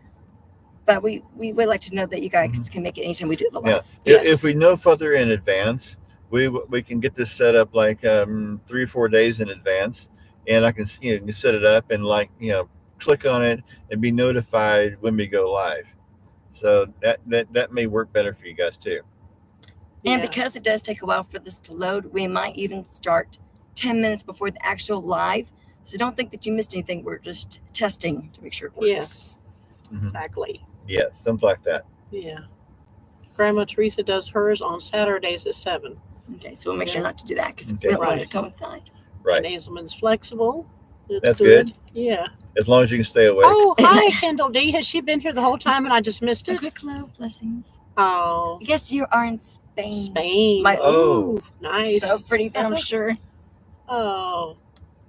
but we would like to know that you guys can make it anytime we do the live. Yeah. Yes. If we know further in advance, we can get this set up like 3 or 4 days in advance, and I can you can set it up and click on it and be notified when we go live. So that may work better for you guys too. And Yeah. because it does take a while for this to load, we might even start 10 minutes before the actual live. So don't think that you missed anything. We're just testing to make sure it works. Yes. Mhm. Exactly. Yes, something like that. Yeah. Grandma Teresa does hers on Saturdays at 7. Okay, so we'll make sure not to do that because Okay. we don't want it Right. to coincide. Right. And Hazelman's flexible. That's good. Yeah. As long as you can stay awake. Oh, hi, Kendall D. Has she been here the whole time and I just missed A it? quick hello, blessings. Oh. I guess you are in Spain. Spain. My- Oh, nice. So pretty there, I'm sure. Oh.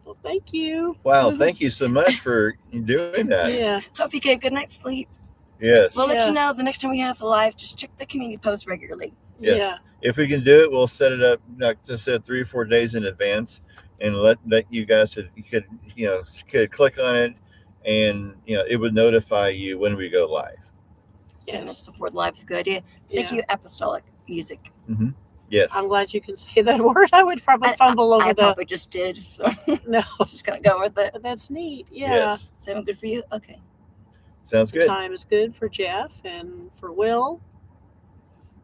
Well, thank you. Wow, thank you so much for doing that. Yeah. Hope you get a good night's sleep. Yes. We'll let Yeah. you know the next time we have a live. Just check the community post regularly. Yes. Yeah. If we can do it, we'll set it up like I said 3 or 4 days in advance, and let you guys could click on it, and it would notify you when we go live. 10 minutes Yes. before the live is a good idea. Thank Yeah. you, Apostolic Music. Yes. I'm glad you can say that word. I would probably fumble over I the. probably just did, so No. just gonna go with it. But that's neat. Yeah. Yes. Sound good for you? Okay. Sounds The good. time is good for Jeff and for Will.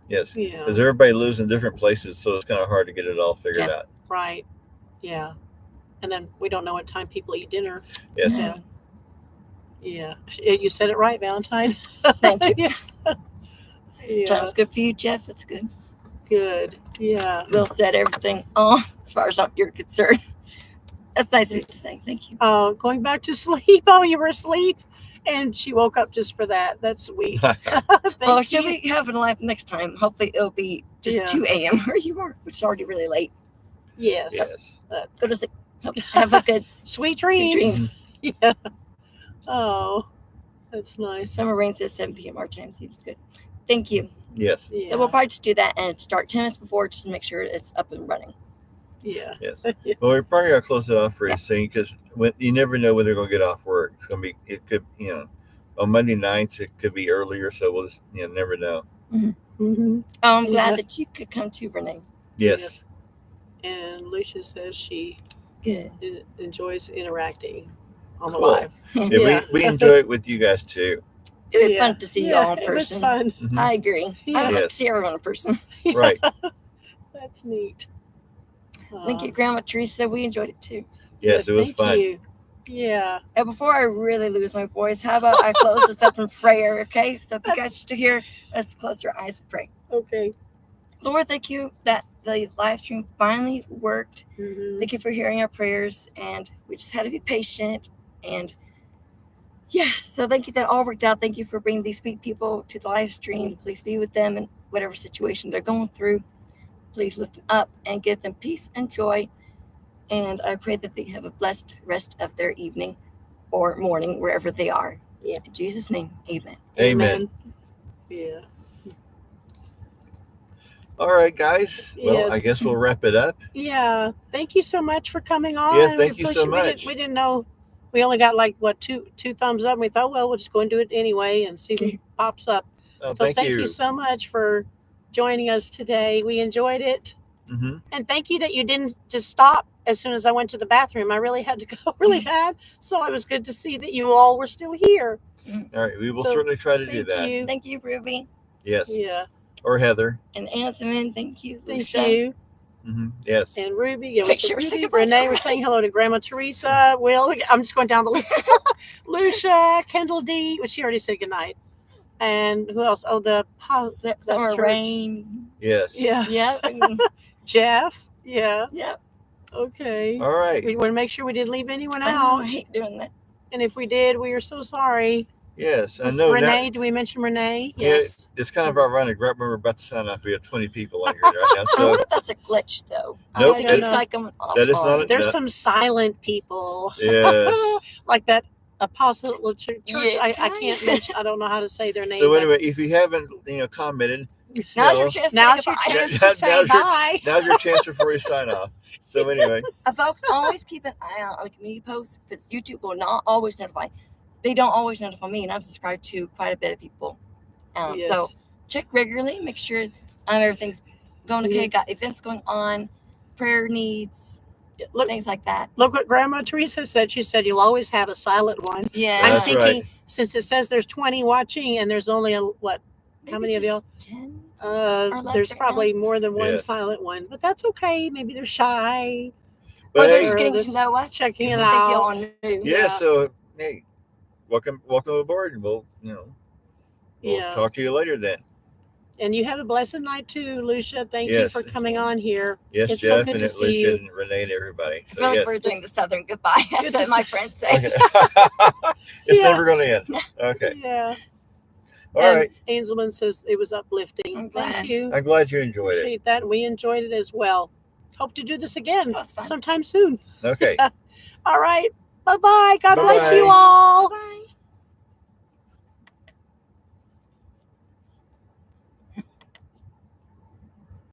Yes. Yeah. Because everybody lives in different places, so it's kind of hard to get it all figured Yeah. out. Right. Yeah. And then we don't know what time people eat dinner. Yes. Yeah. Yeah. You said it right, Valentine. Thank you. Yeah. Yeah. Sounds good for you, Jeff. That's good. Good. Yeah. Will said everything as far as you're concerned. That's nice of you to say. Thank you. Going back to sleep. Oh, you were asleep, and she woke up just for that. That's sweet. Thank Well, should you. we have it live next time? Hopefully it'll be just Yeah. 2 a.m. where you are, which is already really late. Yes. Yes. Go to sleep. Have a good Sweet sweet dreams. dreams. Yeah. Oh, that's nice. Summer Rain says 7 p.m. our time. Seems good. Thank you. Yes. Yeah. Then we'll probably just do that and start 10 minutes before just to make sure it's up and running. Yeah. Yes. Yeah. Well, we probably gotta close it off pretty Yeah. soon because you never know when they're gonna get off work. It's gonna be. It could. On Monday nights it could be earlier, so we'll just never know. Mm-hmm. Oh, I'm Yeah. glad that you could come too, Renee. Yes. And Lucia says she Good. enjoys interacting on the Cool. live. Yeah, Yeah. we enjoy it with you guys too. It was Yeah. fun to see you Yeah, all in it was person. fun. Mhm. I agree. I would like Yes. to see everyone in person. Right. That's neat. Thank you, Grandma Teresa. We enjoyed it too. Yes, Good, it was thank fun. You. Yeah. And before I really lose my voice, how about I close this up in prayer, okay? So if you guys are still here, let's close your eyes and pray. Okay. Lord, thank you that the live stream finally worked. Mm-hmm. Thank you for hearing our prayers, and we just had to be patient. And yeah, so thank you that all worked out. Thank you for bringing these sweet people to the live stream. Please be with them in whatever situation they're going through. Please lift them up and give them peace and joy. And I pray that they have a blessed rest of their evening or morning, wherever they are. Yeah. In Jesus' name, amen. Amen. Yeah. All right, guys. Well, Yes. I guess we'll wrap it up. Yeah. Thank you so much for coming on. Yes, We thank you so appreciate- much. We didn't know. We only got like two thumbs up. And we thought, well, we'll just go and do it anyway and see what pops up. Oh, So thank thank you. you so much for joining us today. We enjoyed it. Mm-hmm. And thank you that you didn't just stop as soon as I went to the bathroom. I really had to go really bad. So it was good to see that you all were still here. All right, we will So, certainly try to do Thank that. you. Thank you, Ruby. Yes. Yeah. Or Heather. And Anselman, thank you. Thank Lucia. you. Mm-hmm. Yes. And Ruby. Yeah, Make so sure we say Ruby, goodbye to Renee, we're Renee. saying hello to Grandma Teresa. Will, I'm just going down the list. Lucia, Kendall D, which she already said goodnight. And who else? Oh, the Summer church. Rain. Yes. Yeah. Yep. Jeff. Yeah. Yep. Okay. All right. We want to make sure we didn't leave anyone I know, out. I hate doing that. And if we did, we are so sorry. Yes, I know. Renee, Now, do we mention Renee? yeah, Yes. it's kind of ironic. Right when we're about to sign off, we have 20 people on here right now. I So wonder if that's a glitch, though. Nope, It I keeps don't know. like going off. that is not. There's No. some silent people. Yes. Like that Apostle Church. Yes. I can't mention. I don't know how to say their name. So but anyway, if you haven't, commented, Now's No. your chance to now's say your goodbye. chance to say now's your- bye. now's your chance before you sign off. So anyway, Folks, always keep an eye out on community posts because YouTube will not always notify. They don't always notify me, and I'm subscribed to quite a bit of people. Yes. So check regularly, make sure everything's going okay. Yeah. Got events going on, prayer needs, Look, things like that. look what Grandma Teresa said. She said you'll always have a silent one. Yeah. I'm That's thinking right. since it says there's 20 watching and there's only Maybe how many of y'all? just 10? There's right probably more than one Yes. silent one, but that's okay. Maybe they're shy. Or but they're hey, just getting that's to know us. checking 'cause it I think out. y'all knew. yeah. Yeah. So hey, welcome aboard, and we'll Yeah. talk to you later then. And you have a blessed night too, Lucia. Thank you Yes. for coming on here. Yes, It's so Jeff good and to see Alicia you. and Renee and everybody. I So feel like yes. we're doing the Southern goodbye. That's Good what to my see- friends say. Okay. It's Yeah. never going to end. Okay. Yeah. All and right. Anselman says it was uplifting. I'm Thank glad. you. I'm glad you enjoyed it. Appreciate that. We enjoyed it as well. Hope to do this again That was fun. sometime soon. Okay. All right. Bye-bye. God bless Bye-bye. you all.